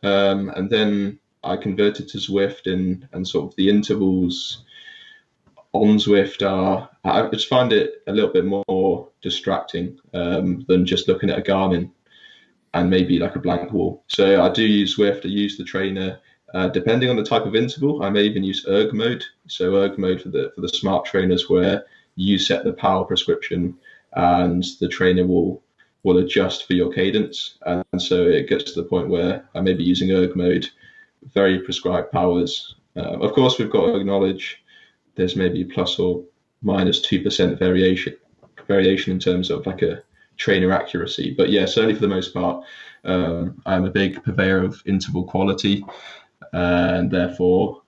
and then I converted to Zwift, and sort of the intervals on Zwift I just find it a little bit more distracting than just looking at a Garmin and maybe like a blank wall. So I do use Zwift. I use the trainer. Depending on the type of interval, I may even use erg mode. So erg mode for the smart trainers, where you set the power prescription and the trainer will adjust for your cadence. And so it gets to the point where I may be using erg mode, very prescribed powers. Of course, we've got to acknowledge there's maybe plus or minus 2% variation in terms of like a trainer accuracy. But yeah, certainly for the most part, I'm a big purveyor of interval quality, and therefore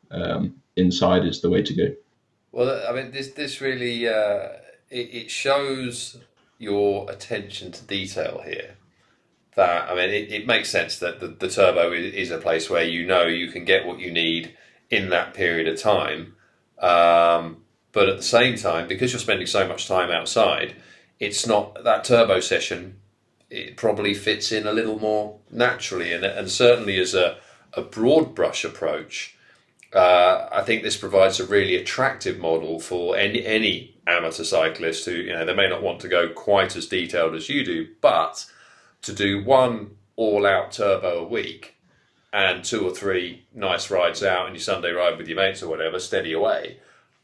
inside is the way to go. Well, I mean, this really it shows your attention to detail here. That I mean, it makes sense that the turbo is a place where you know you can get what you need in that period of time. But at the same time, because you're spending so much time outside, it's not that turbo session. It probably fits in a little more naturally, and certainly as a broad brush approach. I think this provides a really attractive model for any amateur cyclist who, they may not want to go quite as detailed as you do, but to do one all-out turbo a week and 2 or 3 nice rides out and your Sunday ride with your mates or whatever, steady away.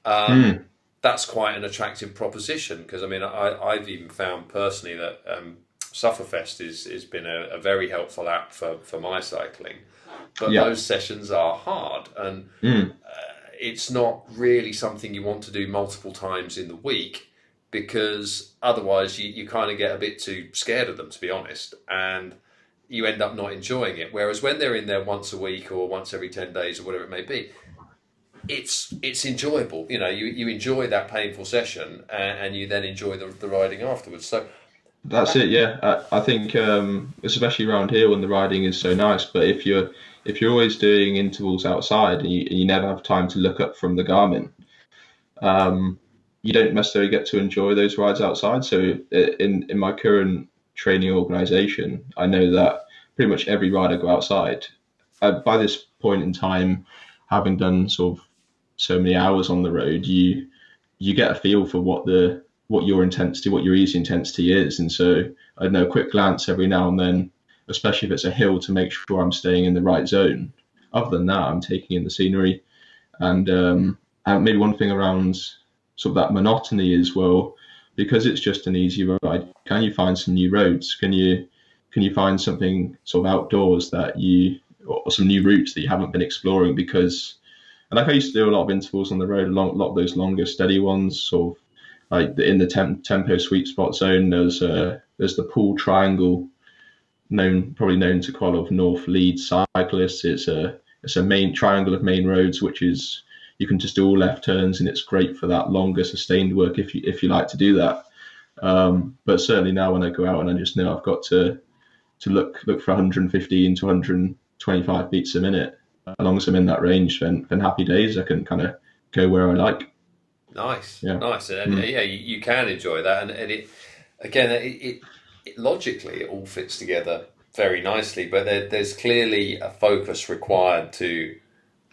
That's quite an attractive proposition, because I mean, I've even found personally that Sufferfest has been a very helpful app for my cycling. But those sessions are hard, and it's not really something you want to do multiple times in the week, because otherwise you kind of get a bit too scared of them, to be honest, and you end up not enjoying it. Whereas when they're in there once a week or once every 10 days or whatever it may be, it's enjoyable. You enjoy that painful session, and you then enjoy the riding afterwards. So that's it. Yeah, I think especially around here when the riding is so nice. But if you're always doing intervals outside and you never have time to look up from the Garmin, you don't necessarily get to enjoy those rides outside. So in my current training organisation, I know that pretty much every ride I go outside, by this point in time, having done sort of so many hours on the road, you get a feel for what your intensity, what your easy intensity is. And so I know a quick glance every now and then, especially if it's a hill, to make sure I'm staying in the right zone. Other than that, I'm taking in the scenery. And maybe one thing around sort of that monotony as well, because it's just an easy ride, can you find some new roads? Can you find something sort of outdoors or some new routes that you haven't been exploring? Because, and like I used to do a lot of intervals on the road, a lot of those longer, steady ones, sort of like in the tempo sweet spot zone. There's the pool triangle, probably known to quite a lot of North Leeds cyclists. It's a main triangle of main roads, which is, you can just do all left turns, and it's great for that longer sustained work if you like to do that. But certainly now when I go out and I just know I've got to look for 115 to 125 beats a minute, as long as I'm in that range, then happy days. I can kind of go where I like. Nice. And you can enjoy that, and it logically it all fits together very nicely. But there's clearly a focus required to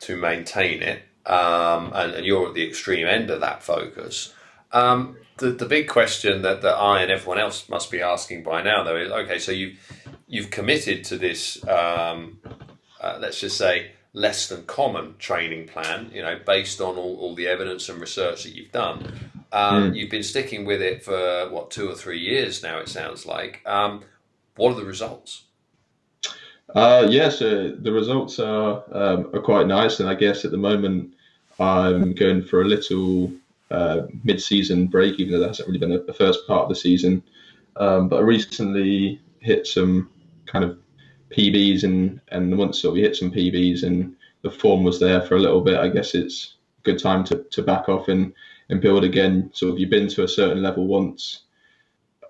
maintain it, and you're at the extreme end of that focus. The big question that I and everyone else must be asking by now, though, is okay. So you've committed to this, let's just say, less than common training plan, based on all the evidence and research that you've done. You've been sticking with it for 2 or 3 years now, it sounds like. What are the results? So the results are quite nice, and I guess at the moment I'm going for a little mid-season break, even though that hasn't really been the first part of the season. But I recently hit some kind of PBs, and once we hit some PBs and the form was there for a little bit, I guess it's a good time to back off and build again. So if you've been to a certain level once,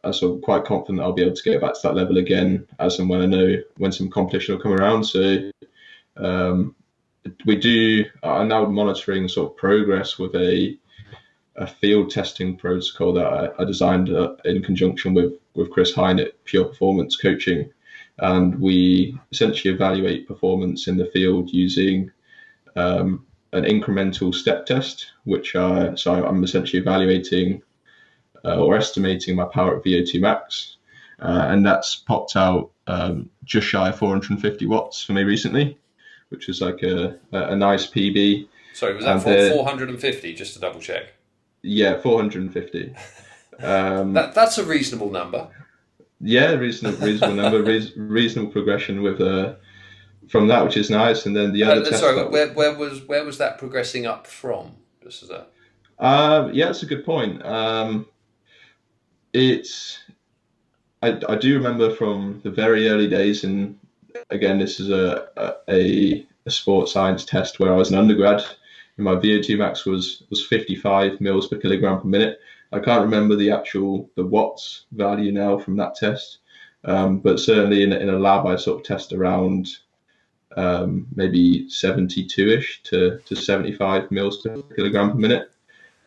I'm sort of quite confident I'll be able to get back to that level again as and when I know when some competition will come around. So I'm now monitoring sort of progress with a field testing protocol that I designed in conjunction with Chris Hine at Pure Performance Coaching. And we essentially evaluate performance in the field using an incremental step test, so I'm essentially evaluating or estimating my power at VO2 max, and that's popped out just shy of 450 watts for me recently, which is like a nice PB. Sorry, was that And 450? Just to double check. Yeah, 450. That's a reasonable number. Yeah, reasonable number, reasonable progression with from that, which is nice. And then the other test. Sorry, where was that progressing up from? Just as a. Yeah, that's a good point. I do remember from the very early days, and again, this is a sports science test where I was an undergrad, and my VO2 max was 55 mils per kilogram per minute. I can't remember the watts value now from that test, but certainly in a lab I sort of test around maybe 72-ish to 75 mils per kilogram per minute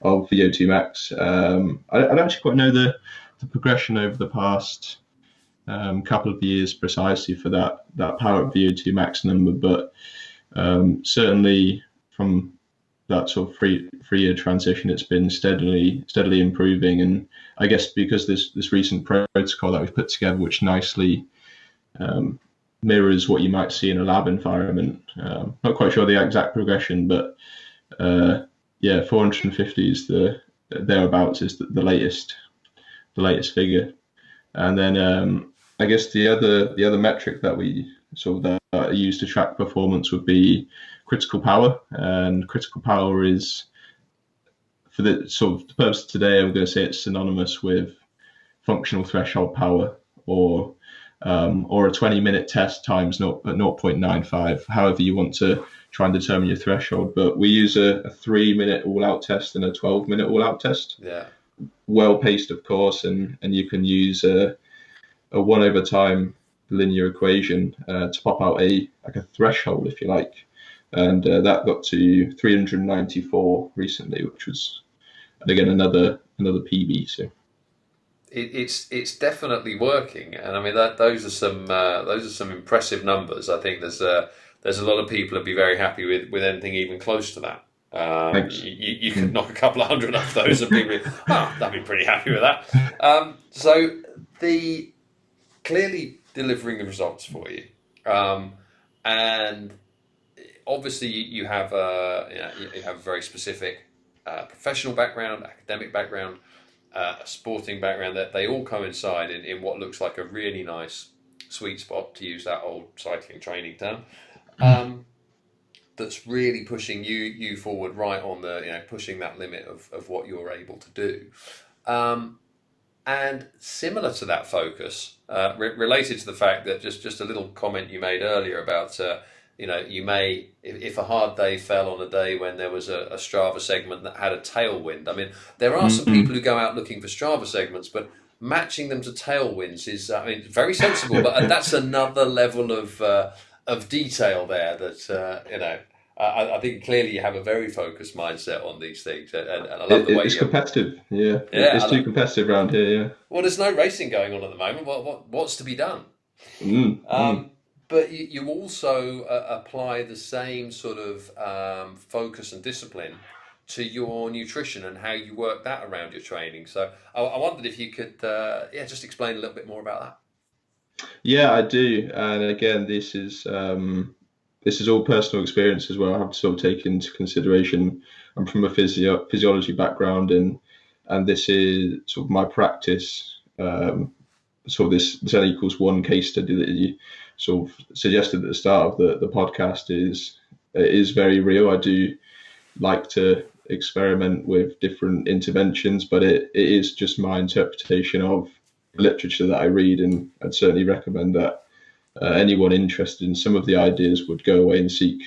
of VO2 max. I don't actually quite know the progression over the past couple of years precisely for that power at VO2 max number, but certainly from that sort of 3-year transition, it's been steadily improving. And I guess because this recent protocol that we've put together, which nicely mirrors what you might see in a lab environment. Not quite sure the exact progression, but 450 is thereabouts is the latest figure. And then I guess the other metric that we that I use to track performance would be critical power. And critical power is, for the the purpose of today, I'm going to say it's synonymous with functional threshold power, or a 20-minute test times 0.95, however you want to try and determine your threshold. But we use a 3-minute all-out test and a 12-minute all-out test. Yeah. Well paced, of course, and you can use a 1/time linear equation to pop out a threshold, if you like. And that got to 394 recently, which was, again, another PB. So it's definitely working, and I mean those are some impressive numbers. I think there's a lot of people who'd be very happy with anything even close to that. You could knock a couple of hundred off those, and people, that'd be pretty happy with that. So the clearly delivering the results for you, and obviously you have you have a very specific professional background, academic background, a sporting background, that they all coincide in what looks like a really nice sweet spot, to use that old cycling training term. That's really pushing you forward, right on the pushing that limit of what you're able to do. And similar to that focus, related to the fact that just a little comment you made earlier about you may, if a hard day fell on a day when there was a Strava segment that had a tailwind. I mean, there are some people who go out looking for Strava segments, but matching them to tailwinds is, very sensible. But that's another level of detail there that I think clearly you have a very focused mindset on these things, and I love the way it's competitive. Yeah, it's too competitive around here. Yeah. Well, there's no racing going on at the moment. What's to be done? But you also apply the same sort of focus and discipline to your nutrition and how you work that around your training. So I wondered if you could just explain a little bit more about that. Yeah, I do. And again, this is all personal experience as well. I have to sort of take into consideration I'm from a physiology background, and this is sort of my practice. Sort of this N equals 1 case study that you sort of suggested at the start of the podcast is very real. I do like to experiment with different interventions, but it is just my interpretation of literature that I read, and I'd certainly recommend that anyone interested in some of the ideas would go away and seek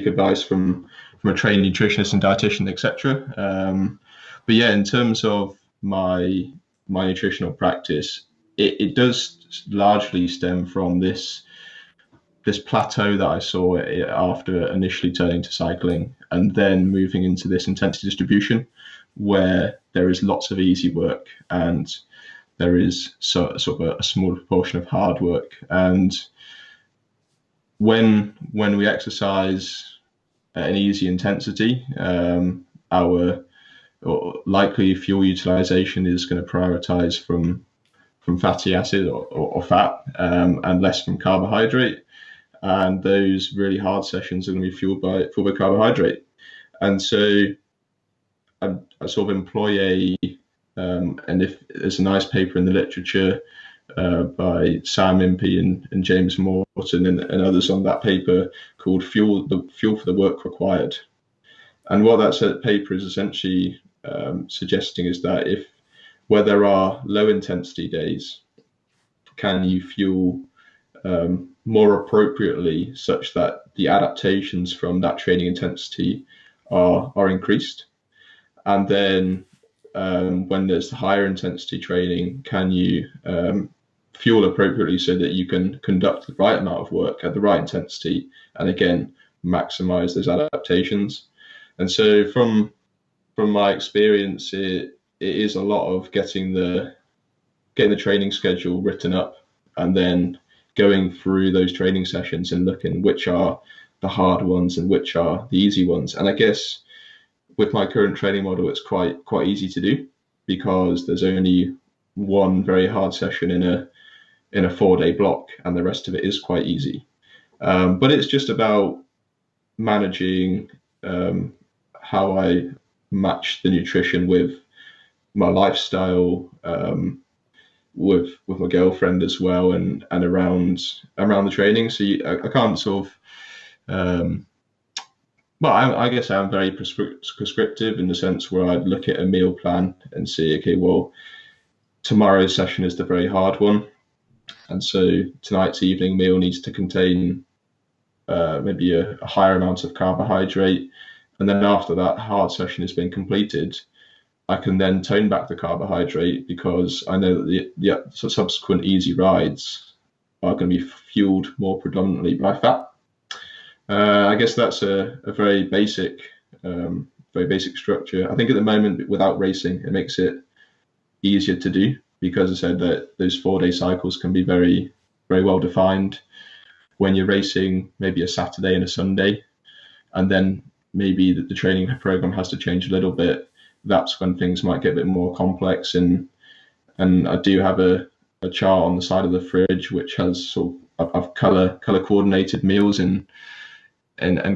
advice from a trained nutritionist and dietitian, etc. But yeah, in terms of my nutritional practice, it does largely stem from this plateau that I saw after initially turning to cycling and then moving into this intensity distribution, where there is lots of easy work and there is sort of a small proportion of hard work. And when we exercise at an easy intensity, our likely fuel utilization is going to prioritize from fatty acid or fat, and less from carbohydrate. And those really hard sessions are going to be fueled by carbohydrate. And so I sort of employ and if there's a nice paper in the literature by Sam Impey and James Morton and others on that paper called Fuel for the Work Required. And what that paper is essentially suggesting is that where there are low intensity days, can you fuel more appropriately such that the adaptations from that training intensity are increased? And then when there's the higher intensity training, can you fuel appropriately so that you can conduct the right amount of work at the right intensity and again maximize those adaptations? And so from my experience, it is a lot of getting the training schedule written up and then going through those training sessions and looking which are the hard ones and which are the easy ones. And I guess with my current training model, it's quite easy to do because there's only one very hard session in a 4-day block, and the rest of it is quite easy. But it's just about managing how I match the nutrition with my lifestyle, with my girlfriend as well, and around the training. So I can't sort of. Well, I guess I'm very prescriptive in the sense where I'd look at a meal plan and see, okay, well, tomorrow's session is the very hard one, and so tonight's evening meal needs to contain maybe a higher amount of carbohydrate, and then after that hard session has been completed, I can then tone back the carbohydrate because I know that the subsequent easy rides are going to be fueled more predominantly by fat. I guess that's a very basic structure. I think at the moment, without racing, it makes it easier to do because I said that those 4-day cycles can be very, very well defined. When you're racing, maybe a Saturday and a Sunday, and then maybe the training program has to change a little bit. That's when things might get a bit more complex. And I do have a chart on the side of the fridge which has sort of color coordinated meals and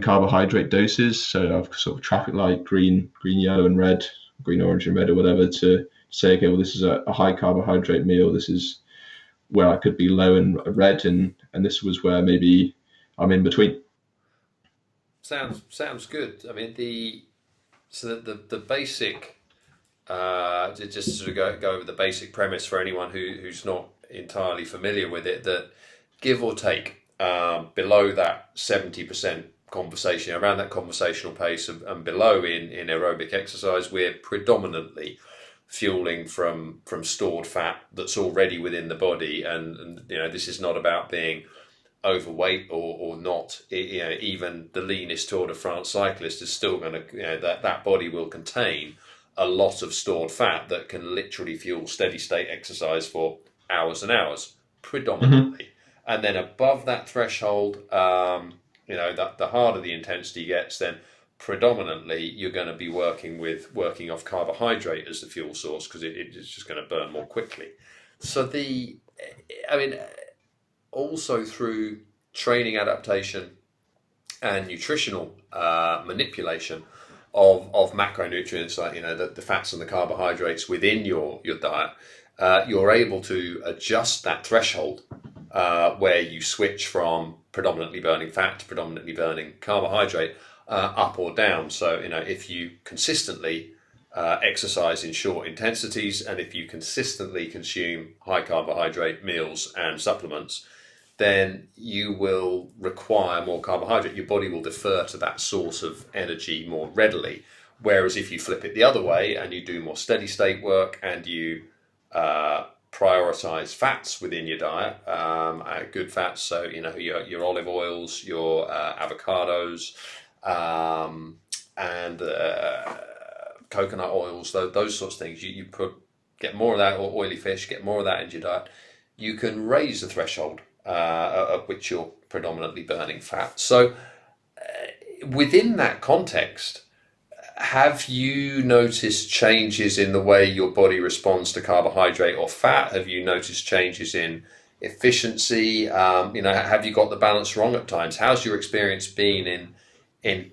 carbohydrate doses. So I've sort of traffic light green, yellow, and red, green, orange, and red, or whatever, to say, okay, well, this is a high carbohydrate meal. This is where I could be low in red, and this was where maybe I'm in between. Sounds good. I mean, the basic, just to sort of go over the basic premise for anyone who's not entirely familiar with it, that give or take below that 70% conversation, around that conversational pace and below in aerobic exercise, we're predominantly fueling from stored fat that's already within the body, and this is not about being overweight or not. Even the leanest Tour de France cyclist is still going to, that body will contain a lot of stored fat that can literally fuel steady state exercise for hours and hours, predominantly. Mm-hmm. And then above that threshold, that the harder the intensity gets, then predominantly you're going to be working off carbohydrate as the fuel source because it's just going to burn more quickly. So also through training adaptation and nutritional manipulation of macronutrients like the fats and the carbohydrates within your diet, you're able to adjust that threshold where you switch from predominantly burning fat to predominantly burning carbohydrate, up or down. So if you consistently exercise in short intensities, and if you consistently consume high carbohydrate meals and supplements, then you will require more carbohydrate. Your body will defer to that source of energy more readily. Whereas if you flip it the other way and you do more steady state work and you prioritize fats within your diet, good fats, so your olive oils, your avocados, and coconut oils, those sorts of things, you get more of that, or oily fish, get more of that into your diet, you can raise the threshold at which you're predominantly burning fat. So within that context, have you noticed changes in the way your body responds to carbohydrate or fat? Have you noticed changes in efficiency? Have you got the balance wrong at times? How's your experience been in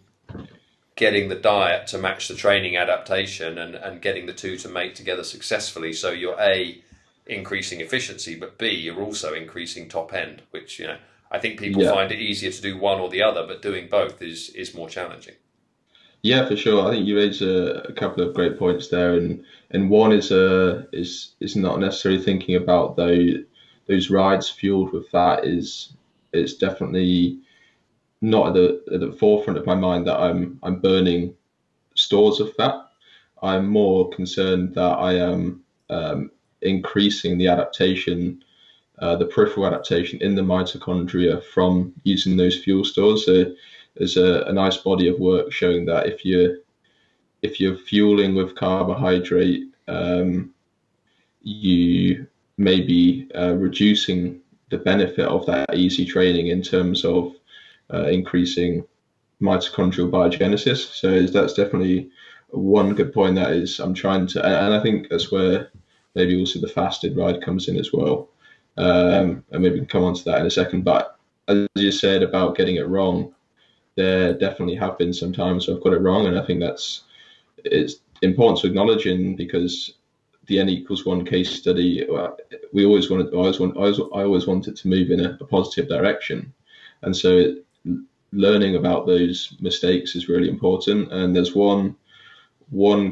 getting the diet to match the training adaptation and getting the two to mate together successfully? So you're A, increasing efficiency, but B, you're also increasing top end, which, I think people Yeah, find it easier to do one or the other, but doing both is more challenging. yeah, for sure. I think you raised a couple of great points there, and one is not necessarily thinking about those rides fueled with fat is definitely not at the forefront of my mind that I'm burning stores of fat. I'm more concerned that I am increasing the adaptation, the peripheral adaptation in the mitochondria from using those fuel stores. So there's a nice body of work showing that if you're fueling with carbohydrate, you may be reducing the benefit of that easy training in terms of increasing mitochondrial biogenesis. So that's definitely one good point. That is, I'm trying to, and I think that's where maybe also the fasted ride comes in as well. And maybe we can come on to that in a second. But as you said about getting it wrong, there definitely have been some times where I've got it wrong, and I think it's important to acknowledge in because the N=1 case study, we always wanted, I always wanted to move in a positive direction, and so learning about those mistakes is really important. And there's one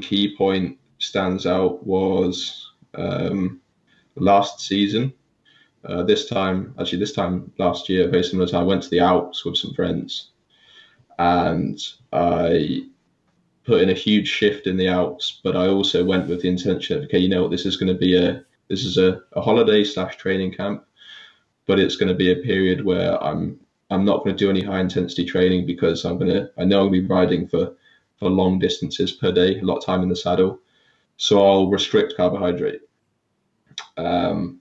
key point stands out was last season. This time last year, very similar time, I went to the Alps with some friends, and I put in a huge shift in the Alps. But I also went with the intention of, okay, you know what, this is going to be a holiday slash training camp, but it's going to be a period where I'm not going to do any high intensity training because I know I'm going to be riding for long distances per day, a lot of time in the saddle. So I'll restrict carbohydrate. Um,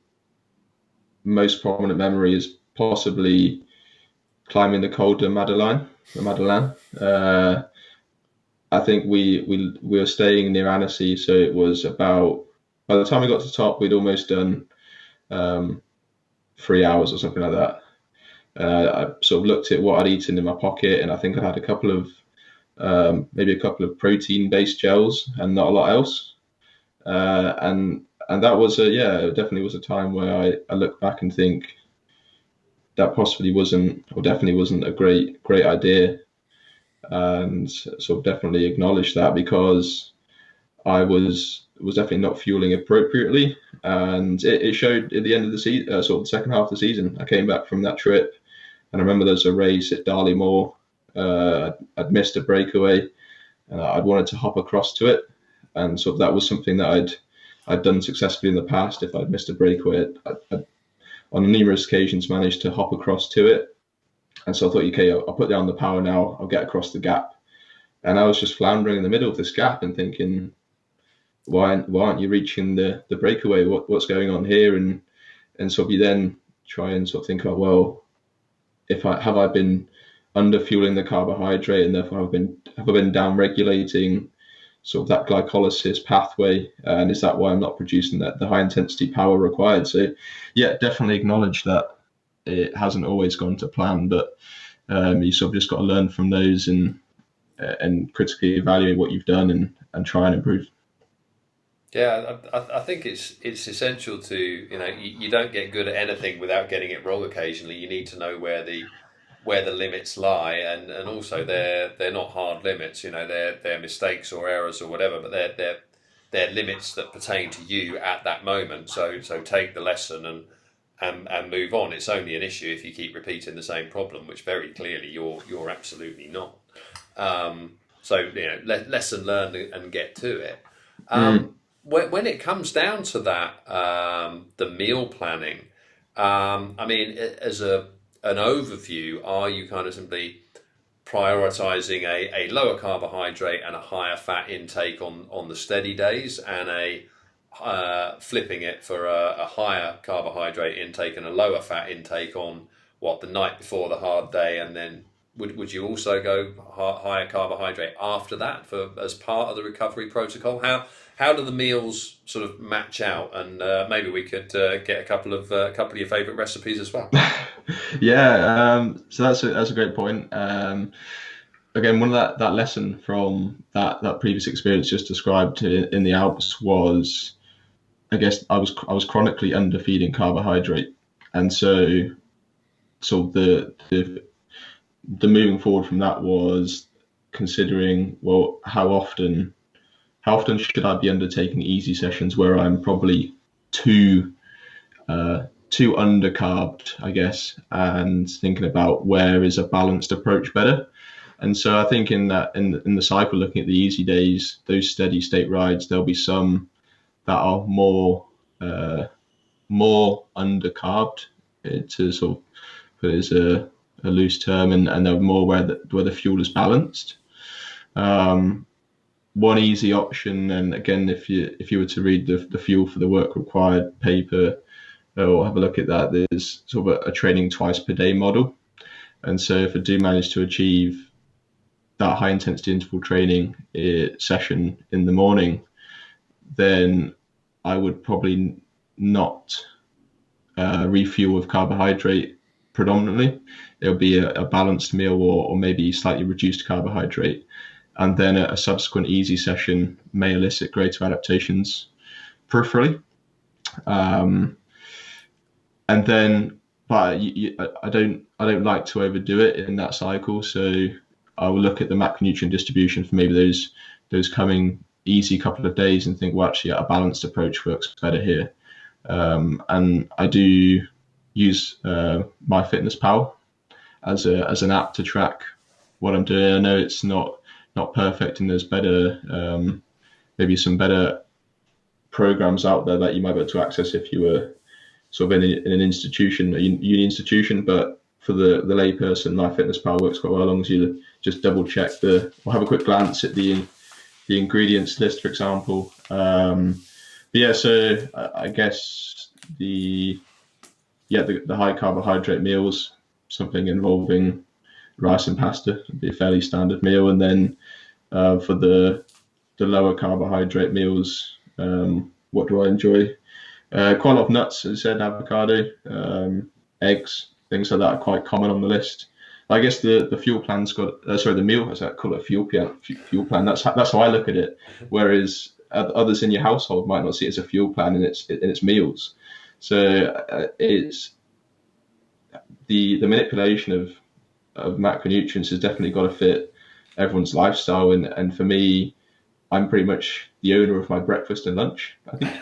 Most prominent memory is possibly climbing the Col de Madeleine. I think we were staying near Annecy, so it was about by the time we got to the top, we'd almost done 3 hours or something like that. I sort of looked at what I'd eaten in my pocket, and I think I had maybe a couple of protein-based gels and not a lot else. And that was it definitely was a time where I look back and think that possibly wasn't, or definitely wasn't a great idea, and sort of definitely acknowledge that because I was definitely not fueling appropriately, and it showed at the end of the season, sort of the second half of the season. I came back from that trip, and I remember there was a race at Darley Moor. I'd missed a breakaway, and I'd wanted to hop across to it, and so that was something that I'd done successfully in the past. If I'd missed a breakaway, I'd on numerous occasions managed to hop across to it, and so I thought, okay, I'll put down the power now. I'll get across the gap, and I was just floundering in the middle of this gap and thinking, why aren't you reaching the breakaway? What's going on here? And so you then try and sort of think, oh well, if I been under fueling the carbohydrate, and therefore have I been down regulating sort of that glycolysis pathway, and is that why I'm not producing the high intensity power required? So yeah, definitely acknowledge that it hasn't always gone to plan, but you sort of just got to learn from those and critically evaluate what you've done and try and improve. Yeah, I think it's essential to, you don't get good at anything without getting it wrong occasionally. You need to know where the limits lie, and also they're not hard limits. They're mistakes or errors or whatever, but they're limits that pertain to you at that moment. So take the lesson and move on. It's only an issue if you keep repeating the same problem, which very clearly you're absolutely not. Lesson learned and get to it. Mm. When it comes down to that, the meal planning, I mean, as an overview, are you kind of simply prioritizing a lower carbohydrate and a higher fat intake on the steady days, and flipping it for a higher carbohydrate intake and a lower fat intake on the night before the hard day, and then would you also go higher carbohydrate after that as part of the recovery protocol? How do the meals sort of match out? And maybe we could get a couple of your favourite recipes as well. Yeah, so that's a great point. Again, one of that lesson from that previous experience just described in the Alps was, I guess I was chronically underfeeding carbohydrate, and so the moving forward from that was considering, well, how often should I be undertaking easy sessions where I'm probably too too undercarbed, I guess, and thinking about where is a balanced approach better. And so I think in the cycle, looking at the easy days, those steady state rides, there'll be some that are more undercarbed, to sort of put it as a loose term, and they're more where the fuel is balanced. One easy option, and again, if you were to read the fuel for the work required paper, or have a look at that, there's sort of a training twice per day model. And so if I do manage to achieve that high intensity interval training session in the morning, then I would probably not refuel with carbohydrate predominantly. It'll be a balanced meal, or maybe slightly reduced carbohydrate. And then a subsequent easy session may elicit greater adaptations peripherally. And then, but I don't like to overdo it in that cycle. So I will look at the macronutrient distribution for maybe those coming easy couple of days and think, well, actually, a balanced approach works better here. And I do use MyFitnessPal as an app to track what I'm doing. I know it's not perfect, and there's better maybe some better programs out there that you might be able to access if you were sort of in an institution, a uni institution. But for the layperson, MyFitnessPal works quite well, as long as you just double check or have a quick glance at the ingredients list, for example. But yeah, so I guess the high carbohydrate meals, something involving rice and pasta, would be a fairly standard meal. And then for the lower carbohydrate meals, what do I enjoy? Quite a lot of nuts, as I said, avocado, eggs, things like that are quite common on the list. I guess the fuel plan's got, the meal, as I call it, a fuel plan. That's how I look at it. Whereas others in your household might not see it as a fuel plan in its meals. So it's the manipulation of macronutrients has definitely got to fit everyone's lifestyle. And for me, I'm pretty much the owner of my breakfast and lunch, I think.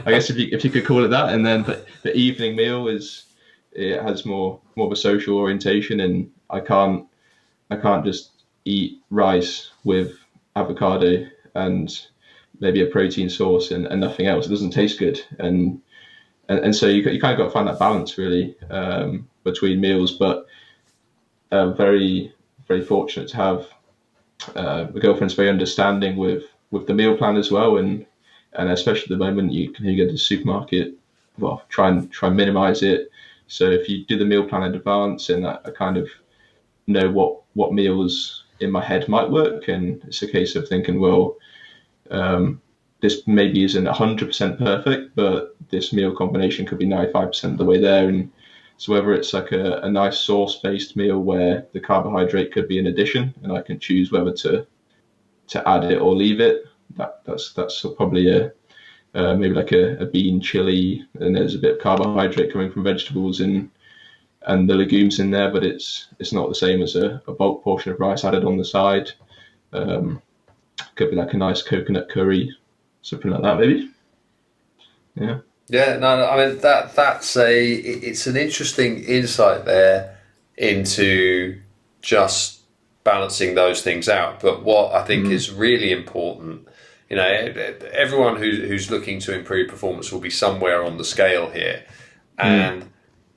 I guess if you could call it that. And then but the evening meal has more of a social orientation, and I can't just eat rice with avocado and maybe a protein source and nothing else. It doesn't taste good, and so you kind of got to find that balance really between meals. But very, very fortunate to have a girlfriend's very understanding with the meal plan as well, and especially at the moment you go to the supermarket, well, try and minimize it. So if you do the meal plan in advance, and I kind of know what meals in my head might work, and it's a case of thinking, well, this maybe isn't 100% perfect, but this meal combination could be 95% of the way there. And so whether it's like a nice sauce-based meal where the carbohydrate could be an addition, and I can choose whether to add it or leave it, that's probably maybe like a bean chili, and there's a bit of carbohydrate coming from vegetables and the legumes in there, but it's not the same as a bulk portion of rice added on the side. Could be like a nice coconut curry, something like that, maybe. Yeah. Yeah, no, I mean it's an interesting insight there into just balancing those things out. But what I think is really important, everyone who's looking to improve performance will be somewhere on the scale here, and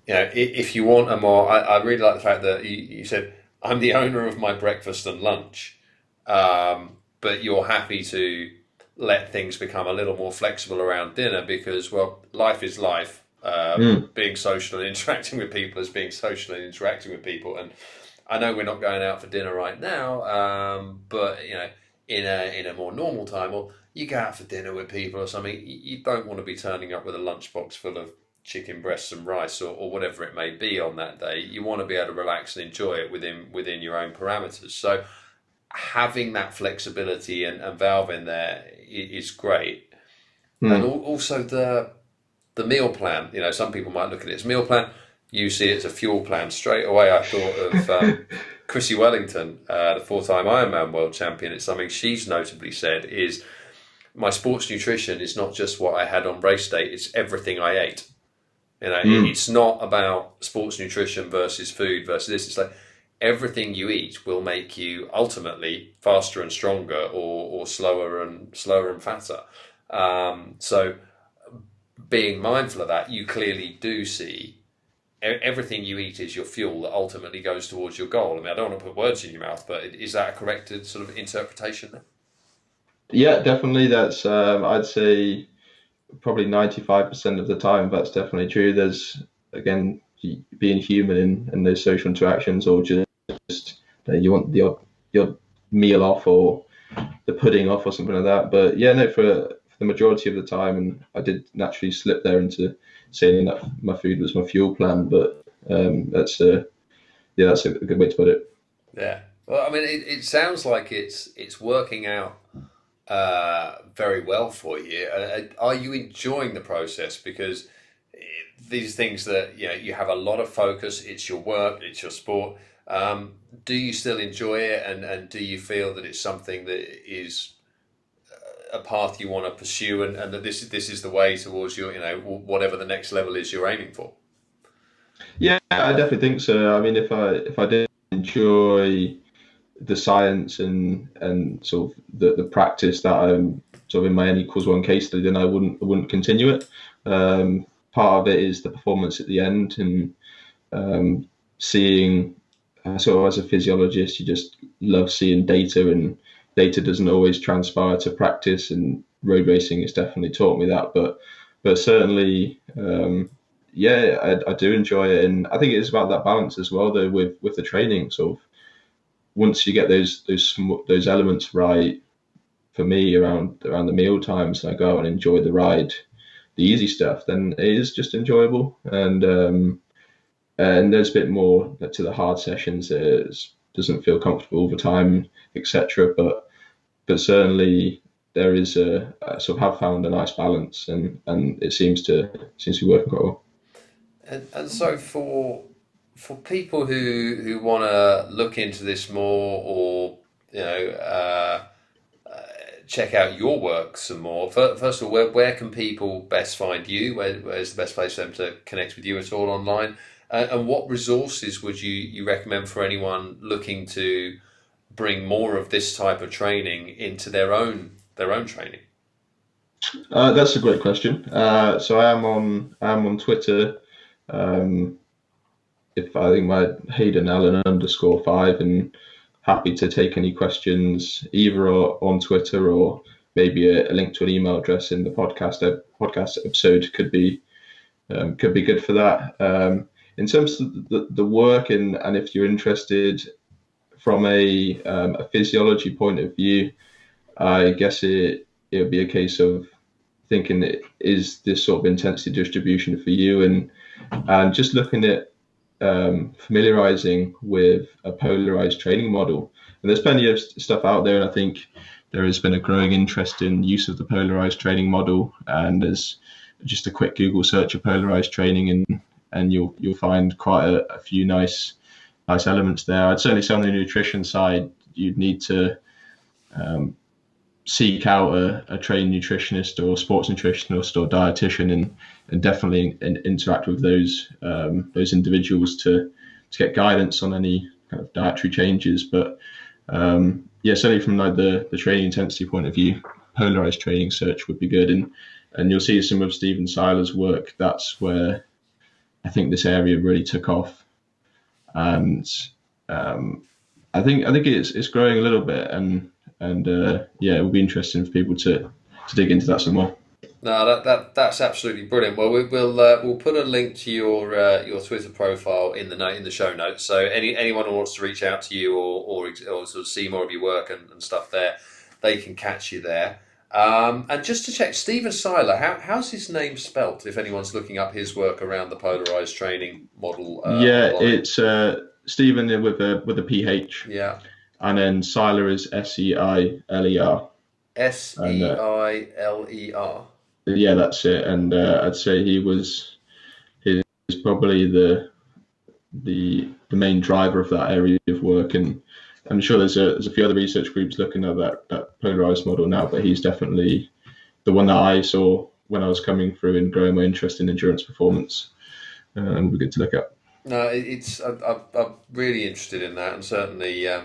if you want a more, I really like the fact that you said I'm the owner of my breakfast and lunch, but you're happy to let things become a little more flexible around dinner because, well, life is life. Being social and interacting with people is being social and interacting with people. And I know we're not going out for dinner right now, but in a more normal time, or you go out for dinner with people or something, you don't want to be turning up with a lunchbox full of chicken breasts and rice or whatever it may be on that day. You want to be able to relax and enjoy it within your own parameters. So having that flexibility and valve in there is great. And also the meal plan. Some people might look at it as meal plan. You see it as a fuel plan. Straight away, I thought of Chrissy Wellington, the four-time Ironman world champion. It's something she's notably said is, my sports nutrition is not just what I had on race day, it's everything I ate. It's not about sports nutrition versus food versus this. It's like everything you eat will make you ultimately faster and stronger or slower and fatter. So being mindful of that, you clearly do see everything you eat is your fuel that ultimately goes towards your goal. I mean, I don't want to put words in your mouth, but is that a corrected sort of interpretation there? Yeah, definitely. That's I'd say probably 95% of the time that's definitely true. There's, again, being human in those social interactions, or just you want your meal off or the pudding off or something like that. But yeah, no, for the majority of the time, and I did naturally slip there into saying that my food was my fuel plan. But that's that's a good way to put it. Yeah. Well, I mean, it sounds like it's working out very well for you. Are you enjoying the process? Because these things that you have a lot of focus. It's your work. It's your sport. Do you still enjoy it? And do you feel that it's something that is a path you want to pursue, and that this is the way towards your whatever the next level is you're aiming for? Yeah, I definitely think so. I mean, if I did enjoy the science and sort of the practice that I'm sort of in my N=1 case study, then I wouldn't continue it. Part of it is the performance at the end, and seeing. So as a physiologist, you just love seeing data, and data doesn't always transpire to practice. And road racing has definitely taught me that. But certainly, yeah, I do enjoy it, and I think it's about that balance as well, though, with the training. So once you get those elements right, for me around the meal times, and I go out and enjoy the ride, the easy stuff, then it is just enjoyable. And there's a bit more to the hard sessions. It doesn't feel comfortable all the time, etc. But certainly there is I sort of have found a nice balance, and it seems to be working quite well. And so for people who want to look into this more, or check out your work some more, first of all, where can people best find you? Where's the best place for them to connect with you at all online? And what resources would you recommend for anyone looking to bring more of this type of training into their own training? That's a great question. So I am on Twitter. Um, if I think my Hayden Allen _5, and happy to take any questions either on Twitter, or maybe a link to an email address in the podcast episode could be good for that. In terms of the work, and if you're interested from a physiology point of view, I guess it would be a case of thinking, is this sort of intensity distribution for you, and just looking at familiarizing with a polarized training model. And there's plenty of stuff out there, and I think there has been a growing interest in use of the polarized training model. And there's just a quick Google search of polarized training, and you'll find quite a few nice elements there. I'd certainly say on the nutrition side, you'd need to seek out a trained nutritionist or sports nutritionist or dietitian, and definitely interact with those individuals to get guidance on any kind of dietary changes. But yeah, certainly from like the training intensity point of view, polarized training search would be good, and you'll see some of Stephen Seiler's work. That's where I think this area really took off, and I think it's growing a little bit, and yeah, it would be interesting for people to dig into that some more. No, that's absolutely brilliant. Well, we'll put a link to your Twitter profile in the note in the show notes. So anyone who wants to reach out to you or sort of see more of your work and stuff there, they can catch you there. And just to check, Stephen Seiler, how's his name spelt? If anyone's looking up his work around the polarized training model Yeah, online. it's Stephen with a PH, Yeah, and then Seiler is Seiler, S and E I L E R. yeah, that's it. And I'd say he was probably the main driver of that area of work, and I'm sure there's a few other research groups looking at that polarized model now, but he's definitely the one that I saw when I was coming through and growing my interest in endurance performance, and would be good to look at. No, I'm really interested in that, and certainly, I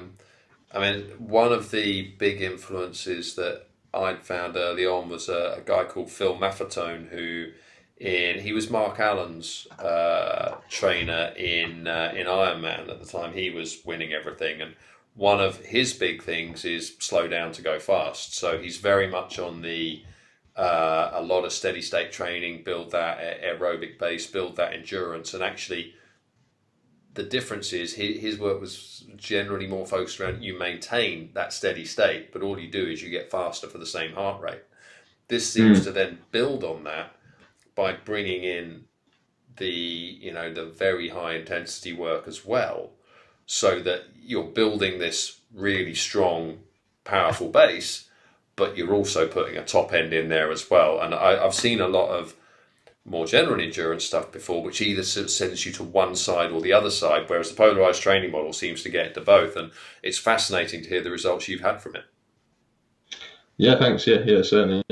mean, one of the big influences that I'd found early on was a guy called Phil Maffetone, he was Mark Allen's trainer in Ironman at the time. He was winning everything, and one of his big things is slow down to go fast. So he's very much on the a lot of steady state training, build that aerobic base, build that endurance, and actually the difference is his work was generally more focused around you maintain that steady state, but all you do is you get faster for the same heart rate. This seems Mm, to then build on that by bringing in the very high intensity work as well, so that you're building this really strong, powerful base, but you're also putting a top end in there as well. And I've seen a lot of more general endurance stuff before, which either sends you to one side or the other side, whereas the polarized training model seems to get into both. And it's fascinating to hear the results you've had from it. yeah, thanks. Yeah, certainly.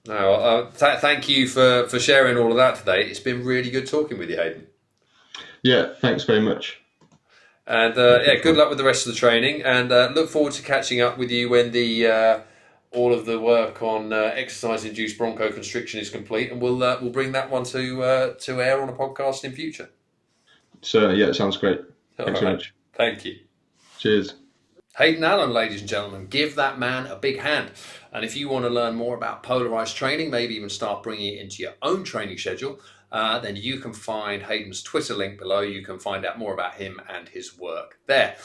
Now, thank you for sharing all of that today. It's been really good talking with you, Hayden. Yeah, thanks very much. And Good good fun. luck with the rest of the training. And look forward to catching up with you when the all of the work on exercise-induced bronchoconstriction is complete, and we'll bring that one to air on a podcast in future. So yeah, it sounds great. All Thanks very right, much. thank you. Cheers. Hayden Allen, ladies and gentlemen, give that man a big hand. And if you want to learn more about polarized training, maybe even start bringing it into your own training schedule, then you can find Hayden's Twitter link below. You can find out more about him and his work there.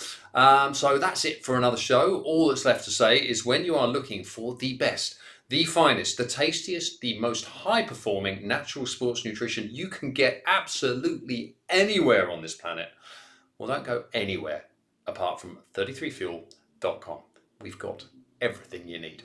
So that's it for another show. All that's left to say is when you are looking for the best, the finest, the tastiest, the most high performing natural sports nutrition you can get absolutely anywhere on this planet, well, don't go anywhere apart from 33fuel.com. We've got everything you need.